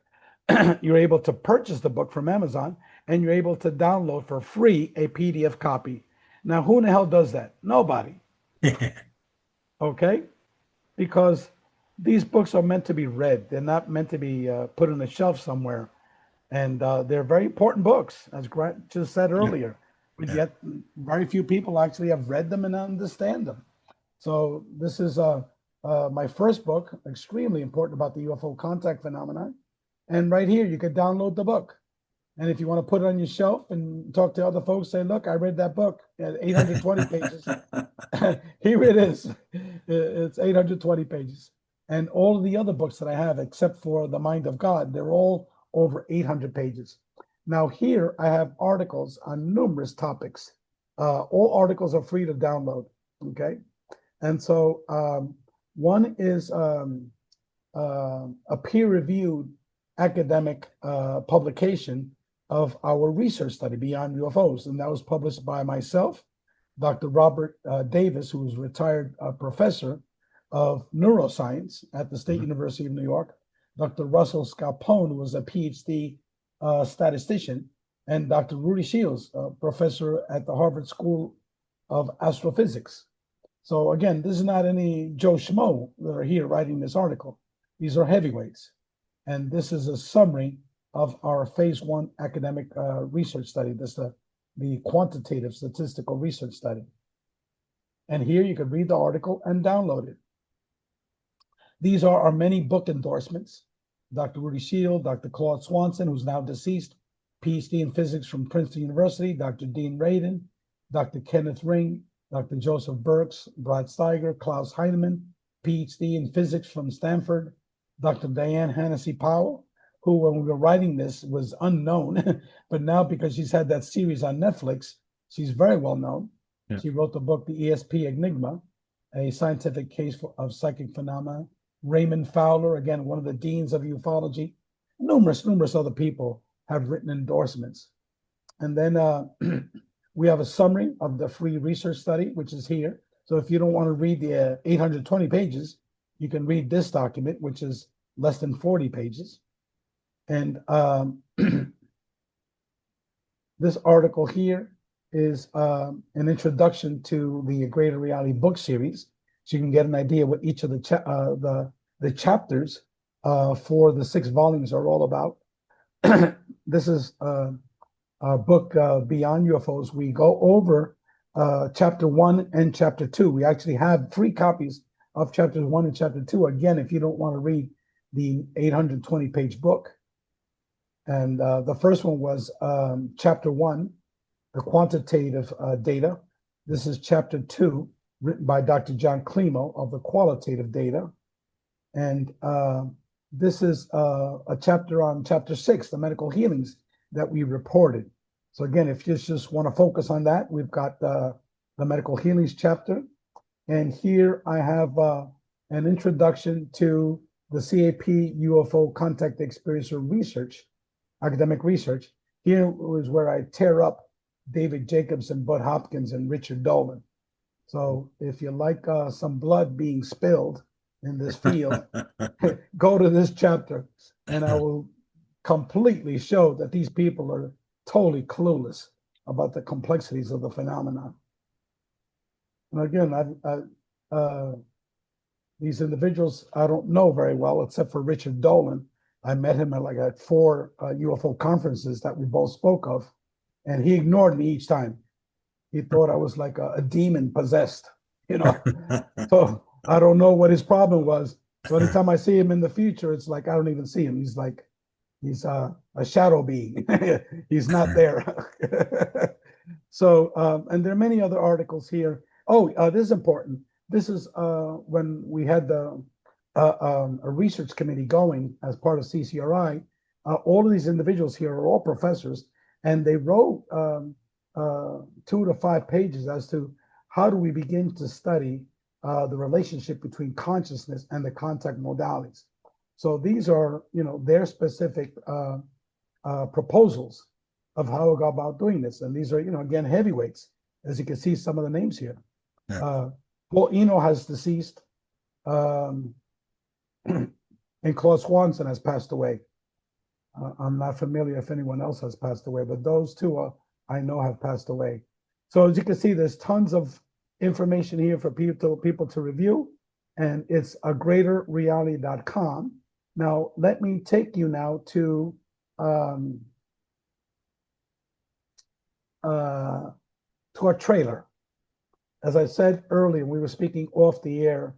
You're able to purchase the book from Amazon, and you're able to download for free a PDF copy. Now, who in the hell does that? Nobody. Okay? Because these books are meant to be read. They're not meant to be put on a shelf somewhere. And they're very important books, as Grant just said earlier. But yet, very few people actually have read them and understand them. So this is my first book, extremely important about the UFO contact phenomenon. And right here, you could download the book. And if you want to put it on your shelf and talk to other folks, say, look, I read that book at 820 pages. Here it is. It's 820 pages. And all of the other books that I have, except for The Mind of God, they're all over 800 pages. Now here I have articles on numerous topics. All articles are free to download, okay? And so one is a peer-reviewed academic publication of our research study, Beyond UFOs, and that was published by myself, Dr. Robert Davis, who is a retired professor of neuroscience at the State University of New York, Dr. Russell Scalpone, who was a PhD statistician, and Dr. Rudy Shields, professor at the Harvard School of Astrophysics. So again, this is not any Joe Schmo that are here writing this article. These are heavyweights. And this is a summary of our phase 1 academic research study. This is the quantitative statistical research study. And here you can read the article and download it. These are our many book endorsements. Dr. Rudy Shield, Dr. Claude Swanson, who's now deceased, PhD in physics from Princeton University, Dr. Dean Radin, Dr. Kenneth Ring, Dr. Joseph Burks, Brad Steiger, Klaus Heinemann, PhD in physics from Stanford, Dr. Diane Hannessy Powell, who when we were writing this was unknown, but now because she's had that series on Netflix, she's very well known. Yeah. She wrote the book, The ESP Enigma, a scientific case of psychic phenomena. Raymond Fowler, again, one of the deans of ufology. Numerous other people have written endorsements. And then we have a summary of the free research study, which is here. So if you don't want to read the 820 pages, you can read this document, which is less than 40 pages. And this article here is an introduction to the Greater Reality book series. So you can get an idea what each of the chapters for the 6 volumes are all about. This is our book, Beyond UFOs. We go over chapter 1 and chapter 2. We actually have 3 copies of chapters 1 and chapter 2. Again, if you don't want to read the 820-page book. And the first one was chapter 1, the quantitative data. This is chapter 2, written by Dr. John Klimo, of the qualitative data. And this is a chapter on chapter 6, the medical healings that we reported. So again, if you just want to focus on that, we've got the medical healings chapter, And here I have an introduction to the CAP UFO contact experiencer research, academic research. Here was where I tear up David Jacobson, Bud Hopkins, and Richard Dolan. So if you like some blood being spilled in this field, go to this chapter, and I will completely show that these people are totally clueless about the complexities of the phenomenon. And again, these individuals I don't know very well, except for Richard Dolan. I met him at 4 UFO conferences that we both spoke of, and he ignored me each time. He thought I was like a demon possessed, So I don't know what his problem was. So anytime I see him in the future, it's like I don't even see him. He's a shadow being. He's not there. So, and there are many other articles here. Oh, this is important. This is when we had a research committee going as part of CCRI. All of these individuals here are all professors, and they wrote 2 to 5 pages as to how do we begin to study the relationship between consciousness and the contact modalities. So these are, their specific proposals of how we go about doing this. And these are, again, heavyweights, as you can see some of the names here. Yeah. Paul Eno has deceased, and Claude Swanson has passed away. I'm not familiar if anyone else has passed away, but those two I know have passed away. So as you can see, there's tons of information here for people to review, and it's agreaterreality.com. Now, let me take you now to our trailer. As I said earlier, we were speaking off the air.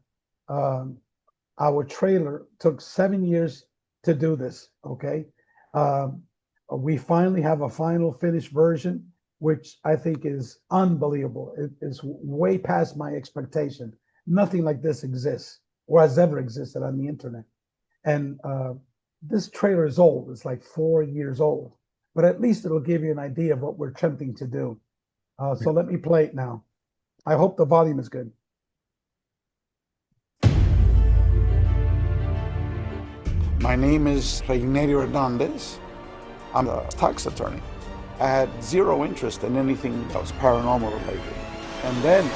Our trailer took 7 years to do this, okay? We finally have a final finished version, which I think is unbelievable. It is way past my expectation. Nothing like this exists or has ever existed on the internet. And this trailer is old. It's like 4 years old, but at least it'll give you an idea of what we're attempting to do. So let me play it now. I hope the volume is good. My name is Rey Hernandez. I'm a tax attorney. I had zero interest in anything that was paranormal related. And then,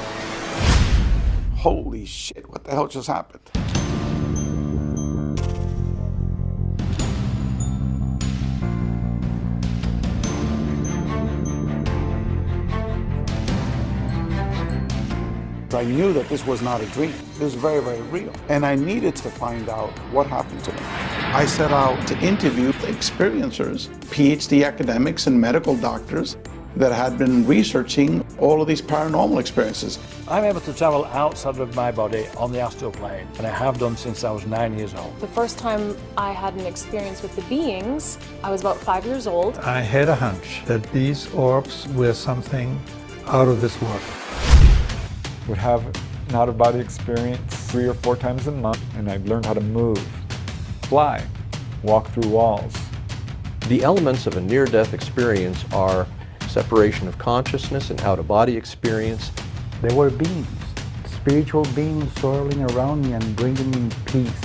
holy shit, what the hell just happened? I knew that this was not a dream. It was very, very real. And I needed to find out what happened to me. I set out to interview the experiencers, PhD academics and medical doctors that had been researching all of these paranormal experiences. I'm able to travel outside of my body on the astral plane, and I have done since I was 9 years old. The first time I had an experience with the beings, I was about 5 years old. I had a hunch that these orbs were something out of this world. Would have an out-of-body experience 3 or 4 times a month, and I've learned how to move, fly, walk through walls. The elements of a near-death experience are separation of consciousness and out-of-body experience. There were beings, spiritual beings swirling around me and bringing me peace.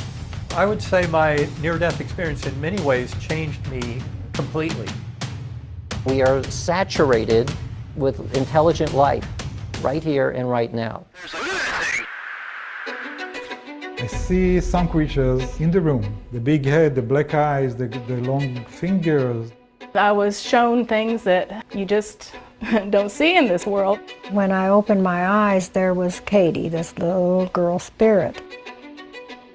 I would say my near-death experience in many ways changed me completely. We are saturated with intelligent life right here and right now. I see some creatures in the room. The big head, the black eyes, the long fingers. I was shown things that you just don't see in this world. When I opened my eyes, there was Katie, this little girl spirit.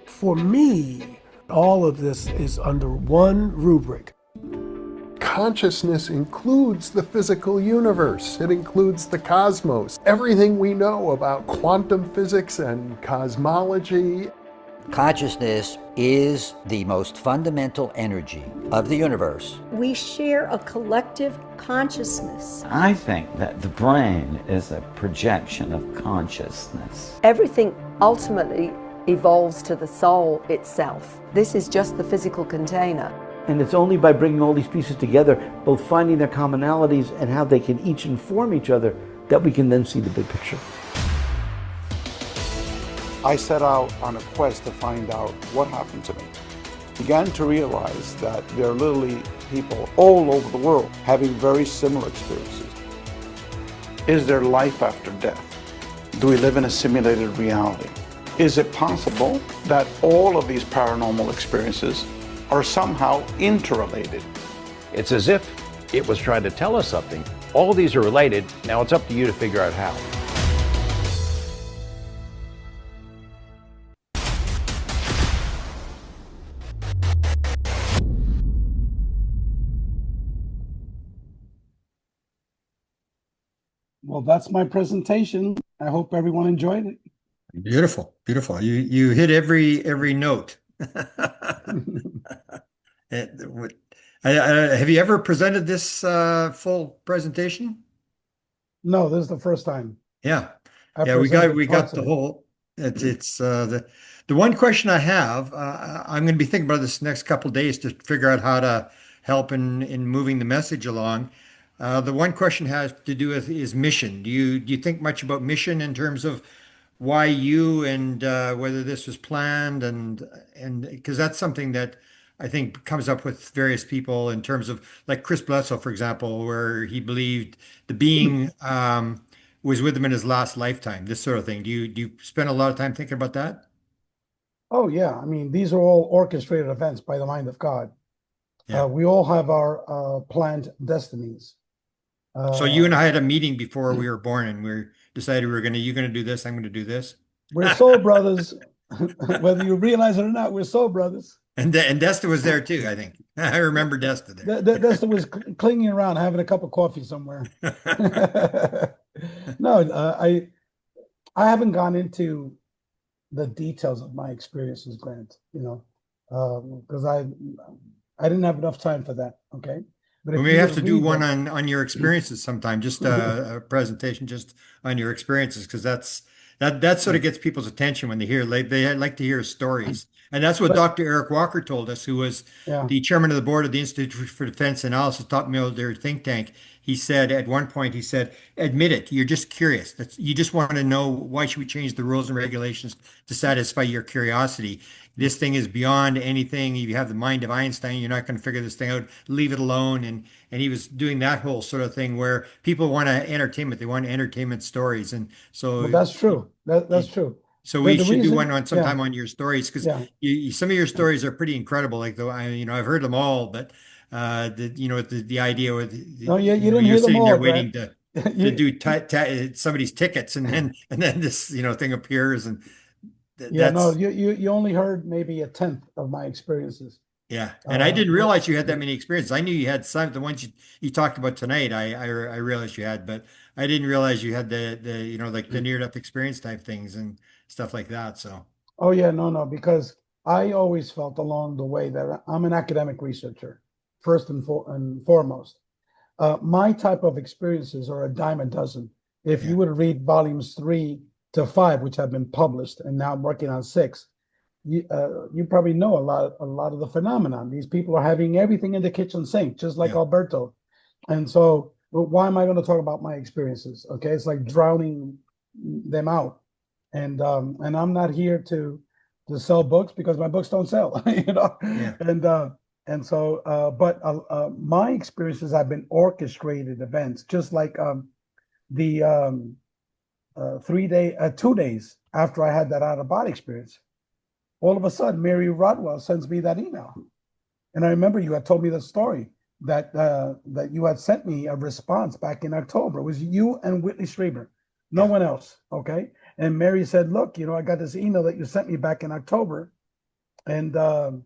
For me, all of this is under one rubric. Consciousness includes the physical universe. It includes the cosmos. Everything we know about quantum physics and cosmology. Consciousness is the most fundamental energy of the universe. We share a collective consciousness. I think that the brain is a projection of consciousness. Everything ultimately evolves to the soul itself. This is just the physical container. And it's only by bringing all these pieces together, both finding their commonalities and how they can each inform each other, that we can then see the big picture. I set out on a quest to find out what happened to me. Began to realize that there are literally people all over the world having very similar experiences. Is there life after death? Do we live in a simulated reality? Is it possible that all of these paranormal experiences are somehow interrelated? It's as if it was trying to tell us something. All of these are related. Now it's up to you to figure out how. Well, that's my presentation. I hope everyone enjoyed it. Beautiful, beautiful. You hit every note. Have you ever presented this full presentation? No, this is the first time. Yeah, I we presented got parts the of it. whole. It's the one question I have. I'm going to be thinking about this next couple of days to figure out how to help in moving the message along. The one question has to do with is mission. Do you think much about mission in terms of why you and whether this was planned and because that's something that I think comes up with various people in terms of like Chris Bledsoe, for example, where he believed the being was with him in his last lifetime, this sort of thing. Do you spend a lot of time thinking about that? Oh, yeah. I mean, these are all orchestrated events by the mind of God. Yeah. We all have our planned destinies. So you and I had a meeting before we were born, and we decided you're going to do this, I'm going to do this. We're soul brothers. Whether you realize it or not, we're soul brothers. And Desta was there too, I think. I remember Desta there. Desta was clinging around, having a cup of coffee somewhere. No, I haven't gone into the details of my experiences, Grant. Because I didn't have enough time for that. Okay, but we may have to do one on your experiences sometime. Just a presentation just on your experiences, because that sort of gets people's attention when they like to hear stories. And that's what Dr. Eric Walker told us, who was the chairman of the board of the Institute for Defense Analysis, top military think tank. He said at one point, admit it, you're just curious. You just want to know, why should we change the rules and regulations to satisfy your curiosity? This thing is beyond anything. If you have the mind of Einstein, you're not going to figure this thing out. Leave it alone. And he was doing that whole sort of thing where people want entertainment. They want entertainment stories. And so well, that's true. That's true. So we should do one sometime on your stories, because some of your stories are pretty incredible. Like I've heard them all, but the idea with you didn't hear you're them sitting all, there Brad. waiting to do somebody's tickets, and then this thing appears, and you only heard maybe a tenth of my experiences. Yeah, and I didn't realize you had that many experiences. I knew you had some, the ones you talked about tonight. I realized you had, but I didn't realize you had the like the near-death experience type things and stuff like that. So. Oh yeah, no, because I always felt along the way that I'm an academic researcher, first and foremost. My type of experiences are a dime a dozen. If you would read volumes 3 to 5, which have been published, and now I'm working on 6. You probably know a lot of the phenomenon. These people are having everything in the kitchen sink, just like Alberto. And so, why am I going to talk about my experiences? Okay, it's like drowning them out. And I'm not here to sell books, because my books don't sell, And so, but my experiences have been orchestrated events, just like the 2 days after I had that out of body experience. All of a sudden, Mary Rodwell sends me that email. And I remember you had told me the story that you had sent me a response back in October. It was you and Whitley Strieber, no one else, okay? And Mary said, look, I got this email that you sent me back in October, and I'm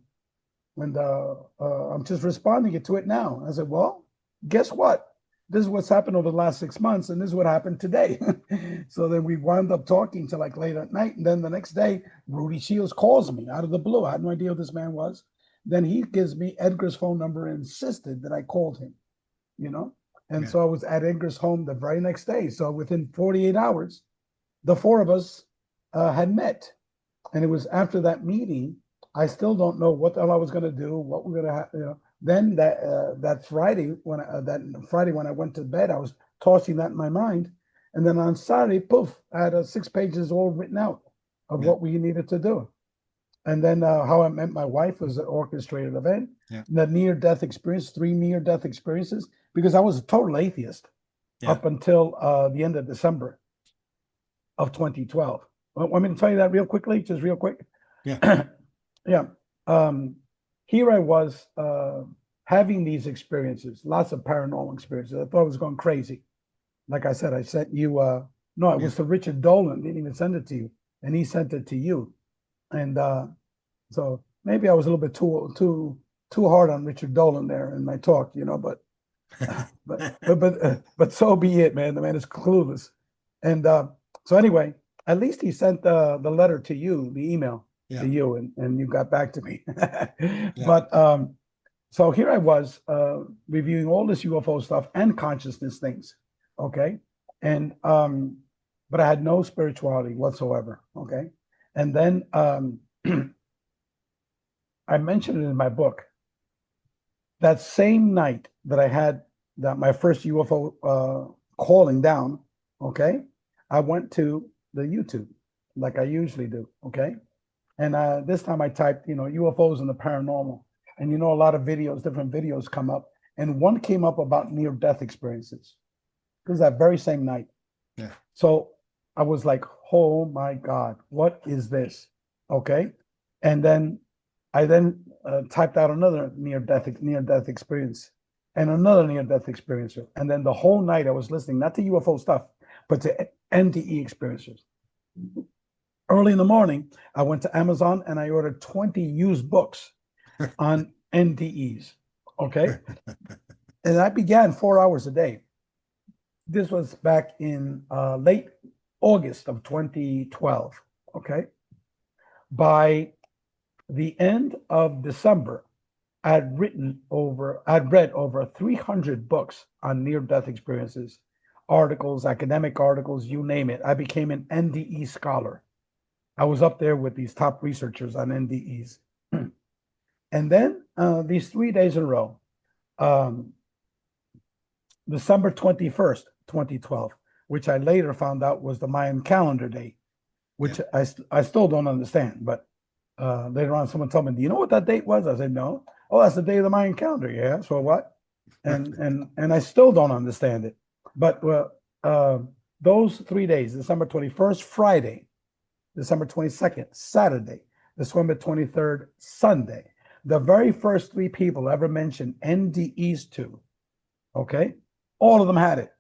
just responding to it now. I said, well, guess what? This is what's happened over the last 6 months, and this is what happened today. So then we wound up talking till like late at night, and then the next day, Rudy Shields calls me out of the blue. I had no idea who this man was. Then he gives me Edgar's phone number and insisted that I called him, And so I was at Edgar's home the very next day. So within 48 hours, the four of us had met. And it was after that meeting, I still don't know what the hell I was going to do, what we're going to have, Then that Friday when I went to bed, I was tossing that in my mind, and then on Saturday, poof, I had 6 pages all written out of what we needed to do. And then how I met my wife was an orchestrated event. Yeah. The near-death experience, 3 near-death experiences, because I was a total atheist up until the end of December of 2012. Want me to tell you that real quickly, just real quick? Yeah. Yeah. Here I was having these experiences, lots of paranormal experiences. I thought I was going crazy. Like I said, I sent you, no, it was to Richard Dolan, didn't even send it to you, and he sent it to you. And so maybe I was a little bit too hard on Richard Dolan there in my talk, you know, but so be it, man. The man is clueless. And so anyway, at least he sent the letter to you, the email to you, and you got back to me. But so here I was reviewing all this UFO stuff and consciousness things, okay? And but I had no spirituality whatsoever, okay? And then I mentioned it in my book. That same night that I had my first UFO calling down, okay, I went to the YouTube like I usually do, okay? And this time I typed, you know, UFOs and the paranormal. And you know, a lot of videos, different videos come up. And one came up about near-death experiences. It was that very same night. Yeah. So I was like, oh my God, what is this? Okay. And then I typed out another near-death experience and another near-death experiencer. And then the whole night I was listening, not to UFO stuff, but to NDE experiences. Early in the morning, I went to Amazon and I ordered 20 used books on NDEs. Okay. And I began 4 hours a day. This was back in late August of 2012. Okay. By the end of December, I'd read over 300 books on near-death experiences, articles, academic articles, you name it. I became an NDE scholar. I was up there with these top researchers on NDEs. And then these 3 days in a row, December 21st, 2012, which I later found out was the Mayan calendar day, which I still don't understand. But later on, someone told me, do you know what that date was? I said, no. Oh, that's the day of the Mayan calendar. Yeah, so what? And I still don't understand it. But those 3 days, December 21st, Friday, December 22nd, Saturday, December 23rd, Sunday, the very first 3 people ever mentioned NDEs to, okay, all of them had it.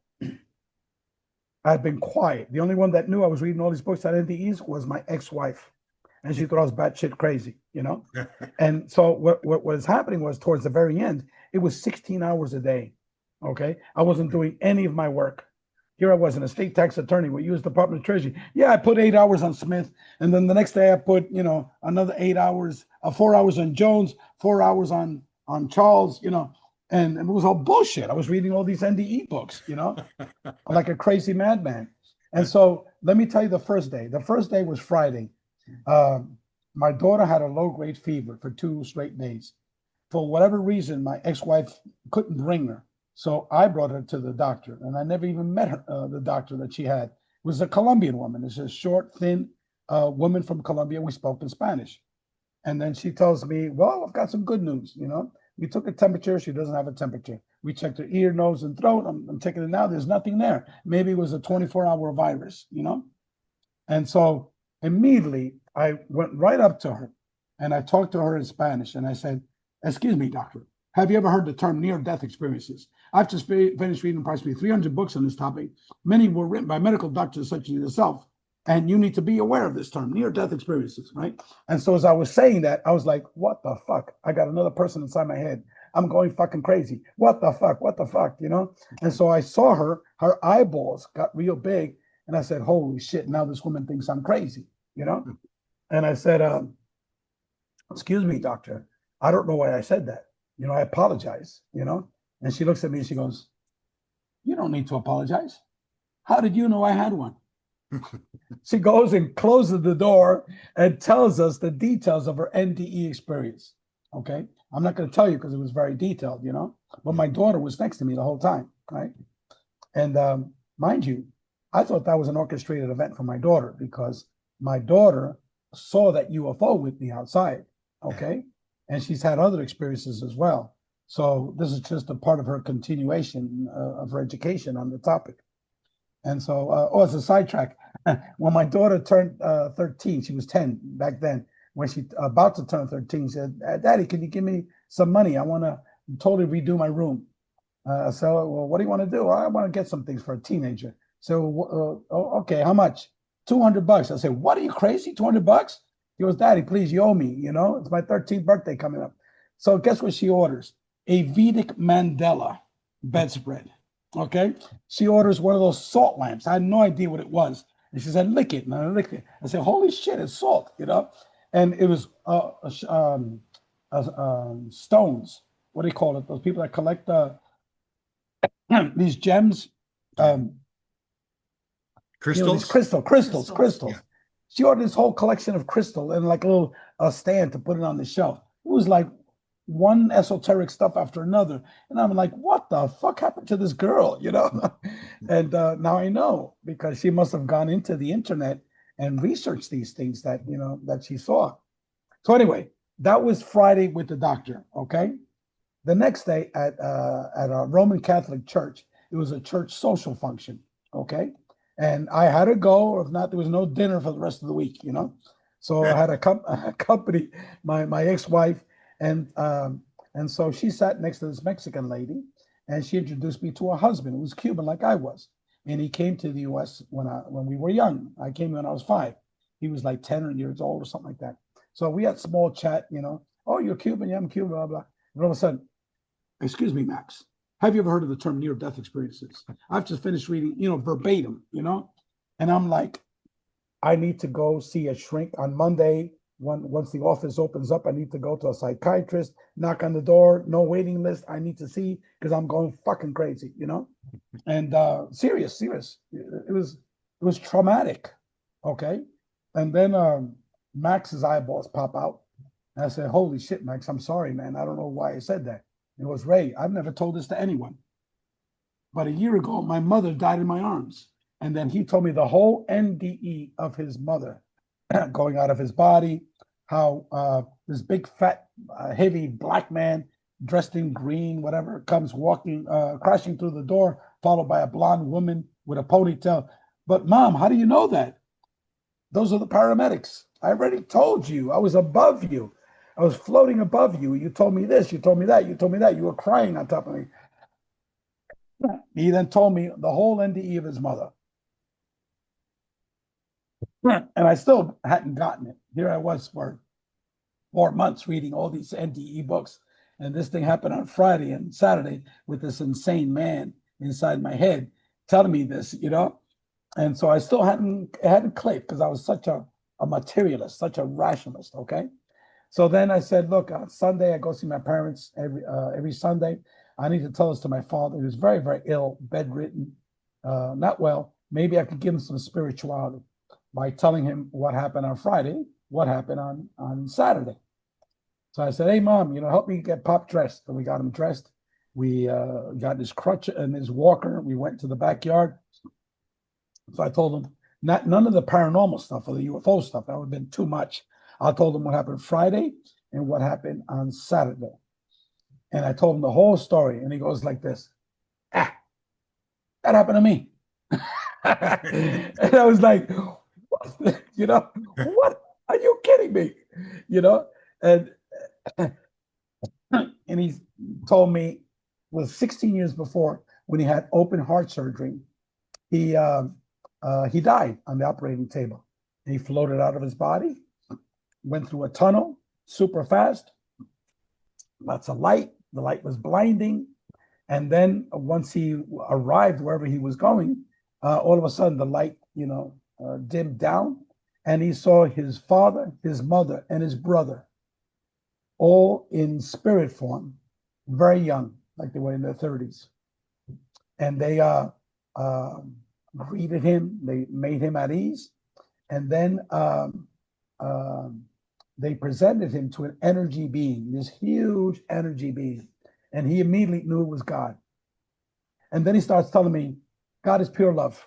I'd been quiet. The only one that knew I was reading all these books on NDEs was my ex-wife. And she thought I was batshit crazy, you know? And so what was happening was towards the very end, it was 16 hours a day, okay? I wasn't doing any of my work. Here I was, an estate tax attorney with U.S. Department of Treasury. Yeah, I put 8 hours on Smith. And then the next day I put, you know, another 8 hours, 4 hours on Jones, 4 hours on Charles, you know, and it was all bullshit. I was reading all these NDE books, you know, like a crazy madman. And so let me tell you the first day. The first day was Friday. My daughter had a low-grade fever for 2 straight days. For whatever reason, my ex-wife couldn't bring her. So I brought her to the doctor, and I never even met her, the doctor that she had. It was a Colombian woman. It's a short, thin woman from Colombia. We spoke in Spanish. And then she tells me, well, I've got some good news, you know. We took a temperature. She doesn't have a temperature. We checked her ear, nose, and throat. I'm checking it now. There's nothing there. Maybe it was a 24-hour virus, you know. And so immediately I went right up to her, and I talked to her in Spanish, and I said, excuse me, doctor, have you ever heard the term near-death experiences? I've just finished reading approximately 300 books on this topic. Many were written by medical doctors such as yourself, and you need to be aware of this term, near-death experiences, right? And so as I was saying that, I was like, what the fuck? I got another person inside my head. I'm going fucking crazy. What the fuck, you know? And so I saw her eyeballs got real big, and I said, holy shit, now this woman thinks I'm crazy, you know? And I said, excuse me, doctor, I don't know why I said that. You know, I apologize, you know? And she looks at me and she goes, you don't need to apologize. How did you know I had one? She goes and closes the door and tells us the details of her NDE experience. Okay. I'm not going to tell you because it was very detailed, you know, but my daughter was next to me the whole time. Right. And mind you, I thought that was an orchestrated event for my daughter because my daughter saw that UFO with me outside, okay? And she's had other experiences as well. So this is just a part of her continuation of her education on the topic. And so, it's a sidetrack. When my daughter turned 13, she was 10 back then. When she about to turn 13, she said, Daddy, can you give me some money? I want to totally redo my room. So, well, what do you want to do? I want to get some things for a teenager. So, okay, how much? $200. I said, what, are you crazy? $200? He goes, Daddy, please, you owe me. You know, it's my 13th birthday coming up. So guess what she orders? A Vedic Mandela bedspread. Okay, she orders one of those salt lamps. I had no idea what it was, and she said, "Lick it." And I licked it. I said, "Holy shit, it's salt!" You know, and it was stones. What do you call it? Those people that collect these gems, crystals, crystals. Yeah. She ordered this whole collection of crystal and like a little stand to put it on the shelf. It was like one esoteric stuff after another, and I'm like, what the fuck happened to this girl, you know? And now I know, because she must have gone into the internet and researched these things that, you know, that she saw. So anyway, that was Friday with the doctor. Okay, the next day at a Roman Catholic church, it was a church social function. Okay, and I had to go, or if not, there was no dinner for the rest of the week, you know. So I had to accompany my ex-wife. And so she sat next to this Mexican lady, and she introduced me to her husband, who was Cuban like I was. And he came to the U.S. when we were young. I came when I was 5. He was like 10 years old or something like that. So we had small chat, you know. Oh, you're Cuban? Yeah, I'm Cuban, blah, blah. And all of a sudden, excuse me, Max, have you ever heard of the term near-death experiences? I've just finished reading, you know, verbatim, you know. And I'm like, I need to go see a shrink on Monday. Once the office opens up, I need to go to a psychiatrist, knock on the door, no waiting list. I need to see, because I'm going fucking crazy, you know? And serious. It was traumatic, okay? And then Max's eyeballs pop out. And I said, holy shit, Max, I'm sorry, man. I don't know why I said that. It was Ray. I've never told this to anyone. But a year ago, my mother died in my arms. And then he told me the whole NDE of his mother going out of his body, how this big, fat, heavy black man dressed in green, whatever, comes walking, crashing through the door, followed by a blonde woman with a ponytail. But Mom, how do you know that? Those are the paramedics. I already told you. I was above you. I was floating above you. You told me this, you told me that, you told me that. You were crying on top of me. He then told me the whole NDE of his mother. And I still hadn't gotten it. Here I was for 4 months reading all these NDE books. And this thing happened on Friday and Saturday with this insane man inside my head telling me this, you know? And so I still hadn't clicked, because I was such a materialist, such a rationalist, okay? So then I said, look, on Sunday, I go see my parents every Sunday. I need to tell this to my father, who's very, very ill, bedridden, not well. Maybe I could give him some spirituality by telling him what happened on Friday, what happened on Saturday. So I said, hey, Mom, you know, help me get Pop dressed. And we got him dressed. We got his crutch and his walker. We went to the backyard. So I told him, none of the paranormal stuff or the UFO stuff. That would have been too much. I told him what happened Friday and what happened on Saturday. And I told him the whole story. And he goes like this, that happened to me. And I was like, what? You know, what? Are you kidding me? You know, and he told me it was 16 years before, when he had open heart surgery, he died on the operating table. He floated out of his body, went through a tunnel super fast, lots of light. The light was blinding. And then once he arrived wherever he was going, all of a sudden the light, you know, dimmed down, and he saw his father, his mother, and his brother, all in spirit form, very young, like they were in their 30s. And they greeted him, they made him at ease, and then they presented him to an energy being, this huge energy being, and he immediately knew it was God. And then he starts telling me, God is pure love.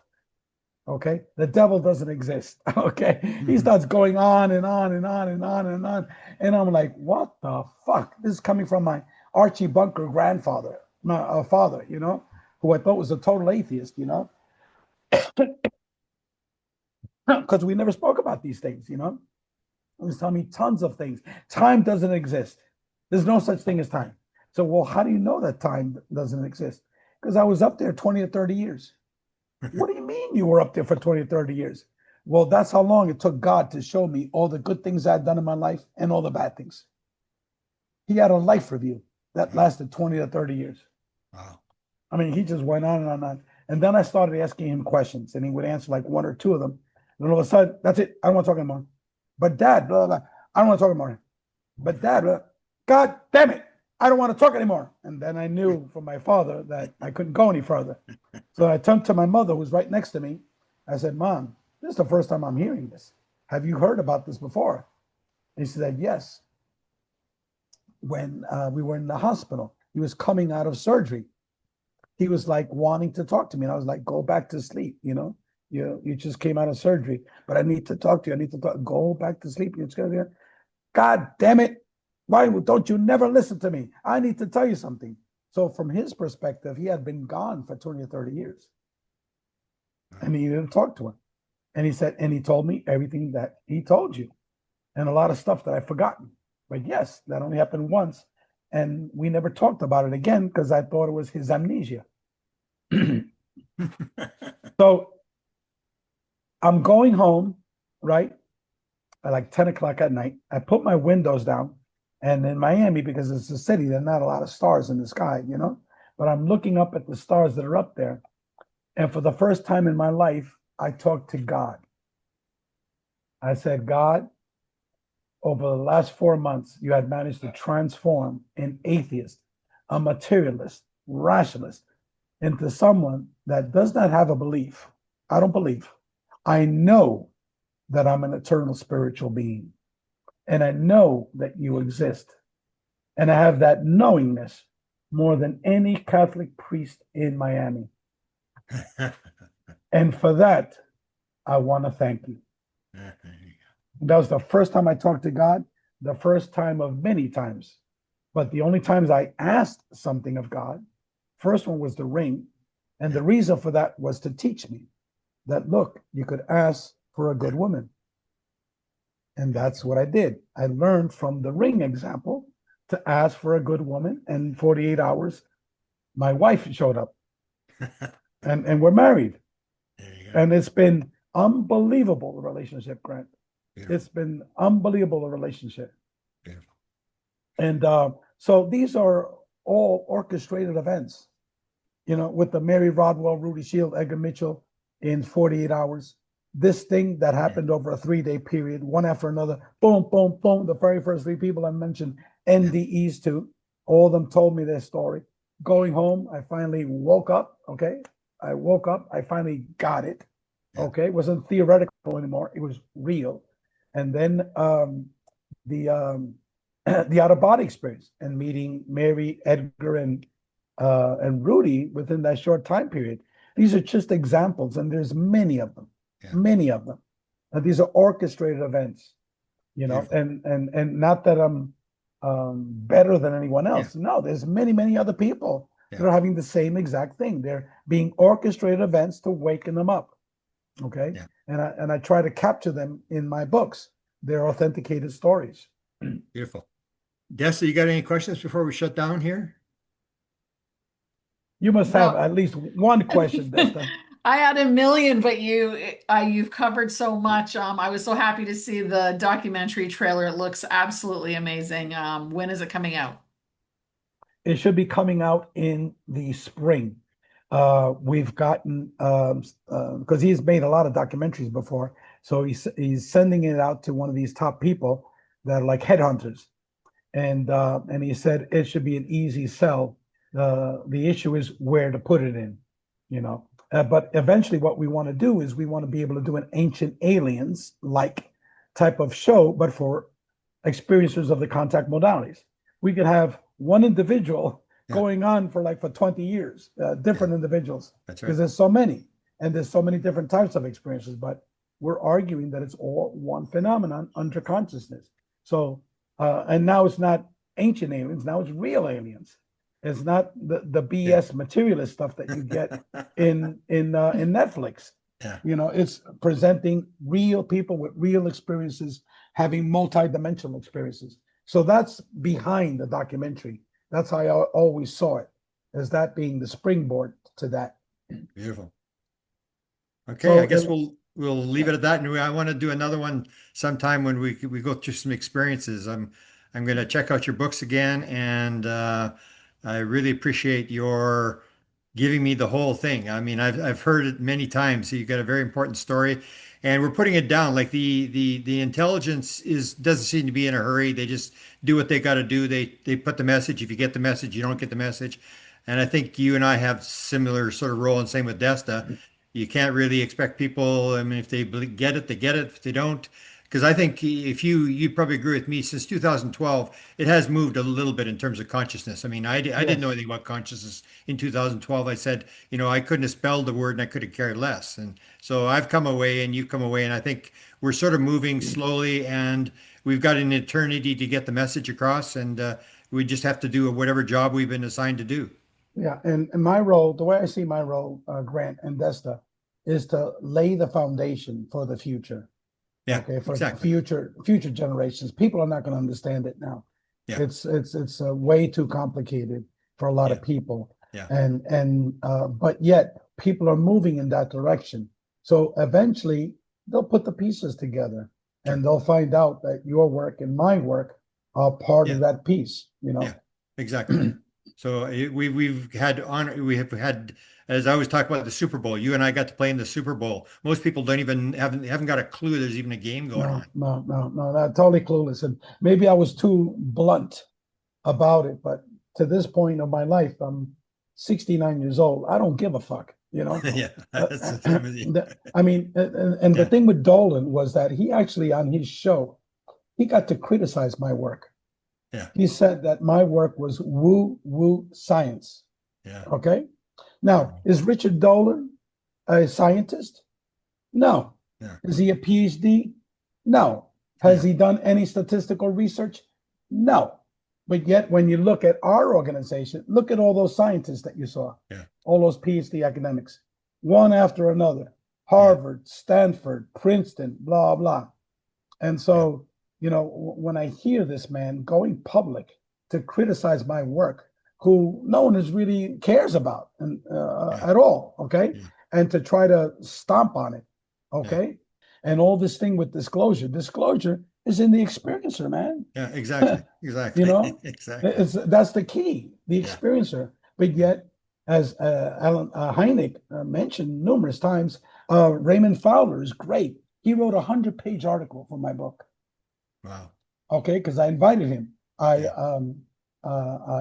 Okay, the devil doesn't exist. Okay, he starts going on and on and on and on and on, and I'm like, what the fuck? This is coming from my Archie Bunker grandfather, my father, you know, who I thought was a total atheist, you know, because we never spoke about these things, you know. He was telling me tons of things. Time doesn't exist. There's no such thing as time. So, well, how do you know that time doesn't exist? Because I was up there 20 or 30 years. What do you mean you were up there for 20 or 30 years? Well, that's how long it took God to show me all the good things I'd done in my life and all the bad things. He had a life review that lasted 20 to 30 years. Wow. I mean, he just went on and on and on. And then I started asking him questions, and he would answer like one or two of them. And all of a sudden, that's it. I don't want to talk anymore. But Dad, blah, blah, blah. I don't want to talk anymore. But Dad, blah, God damn it, I don't want to talk anymore. And then I knew from my father that I couldn't go any further. So I turned to my mother, who's right next to me. I said, Mom, this is the first time I'm hearing this. Have you heard about this before? And she said, yes. When we were in the hospital, he was coming out of surgery. He was like wanting to talk to me. And I was like, go back to sleep, you know? You just came out of surgery, but I need to talk to you. I need to talk. Go back to sleep. You're just gonna be, God damn it. Why don't you never listen to me? I need to tell you something. So from his perspective, he had been gone for 20 or 30 years. And he didn't talk to him. And he said, and he told me everything that he told you. And a lot of stuff that I've forgotten. But yes, that only happened once. And we never talked about it again because I thought it was his amnesia. So I'm going home, right? At like 10 o'clock at night. I put my windows down. And in Miami, because it's a city, there are not a lot of stars in the sky, you know? But I'm looking up at the stars that are up there. And for the first time in my life, I talked to God. I said, God, over the last 4 months, you had managed to transform an atheist, a materialist, rationalist, into someone that does not have a belief. I don't believe. I know that I'm an eternal spiritual being. And I know that you exist. And I have that knowingness more than any Catholic priest in Miami. And for that, I want to thank you. That was the first time I talked to God, the first time of many times. But the only times I asked something of God, first one was the ring. And the reason for that was to teach me that, look, you could ask for a good woman. And that's what I did. I learned from the ring example to ask for a good woman. And 48 hours, my wife showed up. and we're married. And it's been unbelievable, the relationship, Grant. Beautiful. It's been unbelievable, the relationship. Beautiful. And so these are all orchestrated events, you know, with the Mary Rodwell, Rudy Shield, Edgar Mitchell in 48 hours. This thing that happened over a 3-day period, one after another, boom, boom, boom. The very first 3 people I mentioned, NDEs too. All of them told me their story. Going home, I finally woke up, okay? I woke up, I finally got it, okay? It wasn't theoretical anymore, it was real. And then the out-of-body experience and meeting Mary, Edgar, and Rudy within that short time period. These are just examples, and there's many of them. Many of them. These are orchestrated events, you know, and not that I'm better than anyone else. No, there's many other people that are having the same exact thing. They're being orchestrated events to waken them up. Okay. And I try to capture them in my books. They're authenticated stories. Beautiful. Desta, you got any questions before we shut down here? You must have at least one question, Desta. I had a million, but you've covered so much. I was so happy to see the documentary trailer. It looks absolutely amazing. When is it coming out? It should be coming out in the spring. We've gotten because he's made a lot of documentaries before, so he's sending it out to one of these top people that are like headhunters, and he said it should be an easy sell. The issue is where to put it in, you know. But eventually what we want to do is we want to be able to do an Ancient Aliens like type of show, but for experiencers of the contact modalities. We could have one individual going on for 20 years, different individuals, because there's so many. And there's so many different types of experiences, but we're arguing that it's all one phenomenon under consciousness. So, and now it's not ancient aliens, now it's real aliens. It's not the BS materialist stuff that you get in Netflix. Yeah. You know, it's presenting real people with real experiences, having multidimensional experiences. So that's behind the documentary. That's how I always saw it, as that being the springboard to that. Beautiful. Okay, So, I guess we'll leave it at that, and I want to do another one sometime when we go through some experiences. I'm going to check out your books again, and I really appreciate your giving me the whole thing. I mean, I've heard it many times. So you've got a very important story, and we're putting it down. Like the intelligence doesn't seem to be in a hurry. They just do what they got to do. They put the message. If you get the message, you don't get the message. And I think you and I have similar sort of role, and same with Desta. You can't really expect people. I mean, if they get it, they get it. If they don't, because I think if you probably agree with me, since 2012, it has moved a little bit in terms of consciousness. I mean, I didn't know anything about consciousness in 2012. I said, you know, I couldn't have spelled the word and I could have cared less. And so I've come away and you've come away. And I think we're sort of moving slowly, and we've got an eternity to get the message across. And we just have to do whatever job we've been assigned to do. Yeah, and my role, the way I see my role, Grant and Desta, is to lay the foundation for the future. Yeah, okay, for exactly. future generations. People are not going to understand it now. Yeah. It's way too complicated for a lot of people. Yeah. And but yet people are moving in that direction. So eventually they'll put the pieces together, and they'll find out that your work and my work are part of that piece. You know. Yeah, exactly. So we have had, as I always talk about, the Super Bowl. You and I got to play in the Super Bowl. Most people haven't got a clue there's even a game going on. No, that's totally clueless. And maybe I was too blunt about it, but to this point of my life, I'm 69 years old. I don't give a fuck, you know? Yeah, that's the same as you. I mean, and the thing with Dolan was that he actually, on his show, he got to criticize my work. Yeah. He said that my work was woo-woo science. Yeah. Okay? Now, is Richard Dolan a scientist? No. Yeah. Is he a PhD? No. Has he done any statistical research? No. But yet, when you look at our organization, look at all those scientists that you saw. Yeah. All those PhD academics, one after another. Harvard, Stanford, Princeton, blah, blah. And so, you know, when I hear this man going public to criticize my work, who no one is really cares about at all, okay? And to try to stomp on it, okay? And all this thing with disclosure is in the experiencer, man. Yeah, exactly, exactly. You know, exactly. That's the key, the experiencer. But yet, as Alan Hynek mentioned numerous times, Raymond Fowler is great. He wrote a 100-page article for my book. Wow. Okay, because I invited him. I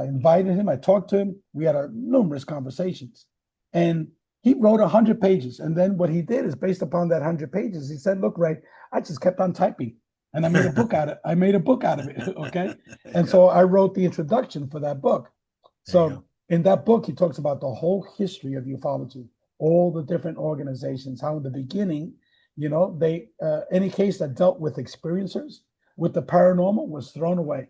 invited him. I talked to him. We had numerous conversations, and he wrote 100 pages. And then what he did is, based upon that 100 pages, he said, "Look, Ray, I just kept on typing, and I made a book out of it. I made a book out of it." Okay, and so I wrote the introduction for that book. So in that book, he talks about the whole history of ufology, all the different organizations, how in the beginning, you know, they any case that dealt with experiencers, with the paranormal, was thrown away.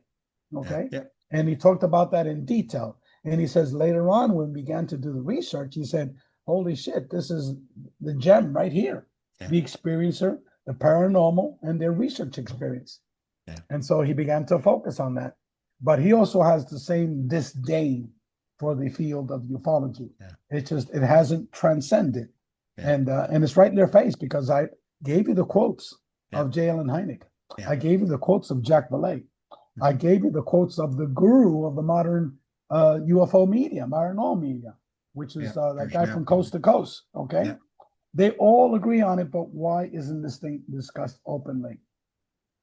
Okay. Yeah. And he talked about that in detail. And he says later on, when we began to do the research, he said, holy shit, this is the gem right here. Yeah. The experiencer, the paranormal, and their research experience. Yeah. And so he began to focus on that. But he also has the same disdain for the field of ufology. Yeah. It's just, it hasn't transcended. Yeah. And it's right in their face, because I gave you the quotes of J. Allen Hynek. Yeah. I gave you the quotes of Jack Valet. I gave you the quotes of the guru of the modern UFO media, paranormal media, which is that guy from Coast to Coast. Okay. Yeah. They all agree on it, but why isn't this thing discussed openly?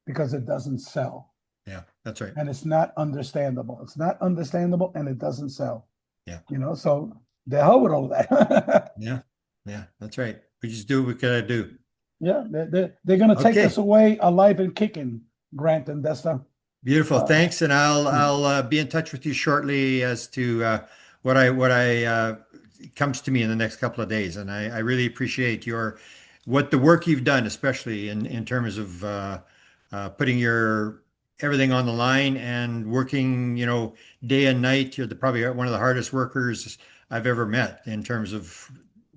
Because it doesn't sell. Yeah, that's right. And it's not understandable. It's not understandable, and it doesn't sell. Yeah. You know, so the hell with all of that. Yeah. Yeah, that's right. We just do what we gotta do. Yeah, they're going to take us away alive and kicking, Grant and Desta. Beautiful. Thanks. And I'll be in touch with you shortly as to what I comes to me in the next couple of days, and I really appreciate the work you've done, especially in terms of putting your everything on the line and working, day and night. You're probably one of the hardest workers I've ever met in terms of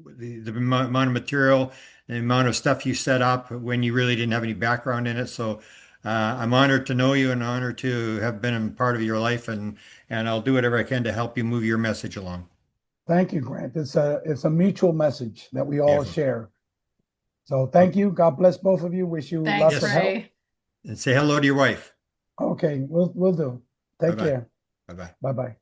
the amount of material, the amount of stuff you set up when you really didn't have any background in it. So I'm honored to know you and honored to have been a part of your life, and I'll do whatever I can to help you move your message along. Thank you, Grant. It's a mutual message that we all share. So thank you. God bless both of you. Wish you Thanks, lots of help. Ray. And say hello to your wife. Okay, we'll do. Take Bye-bye. care. Bye-bye. Bye-bye.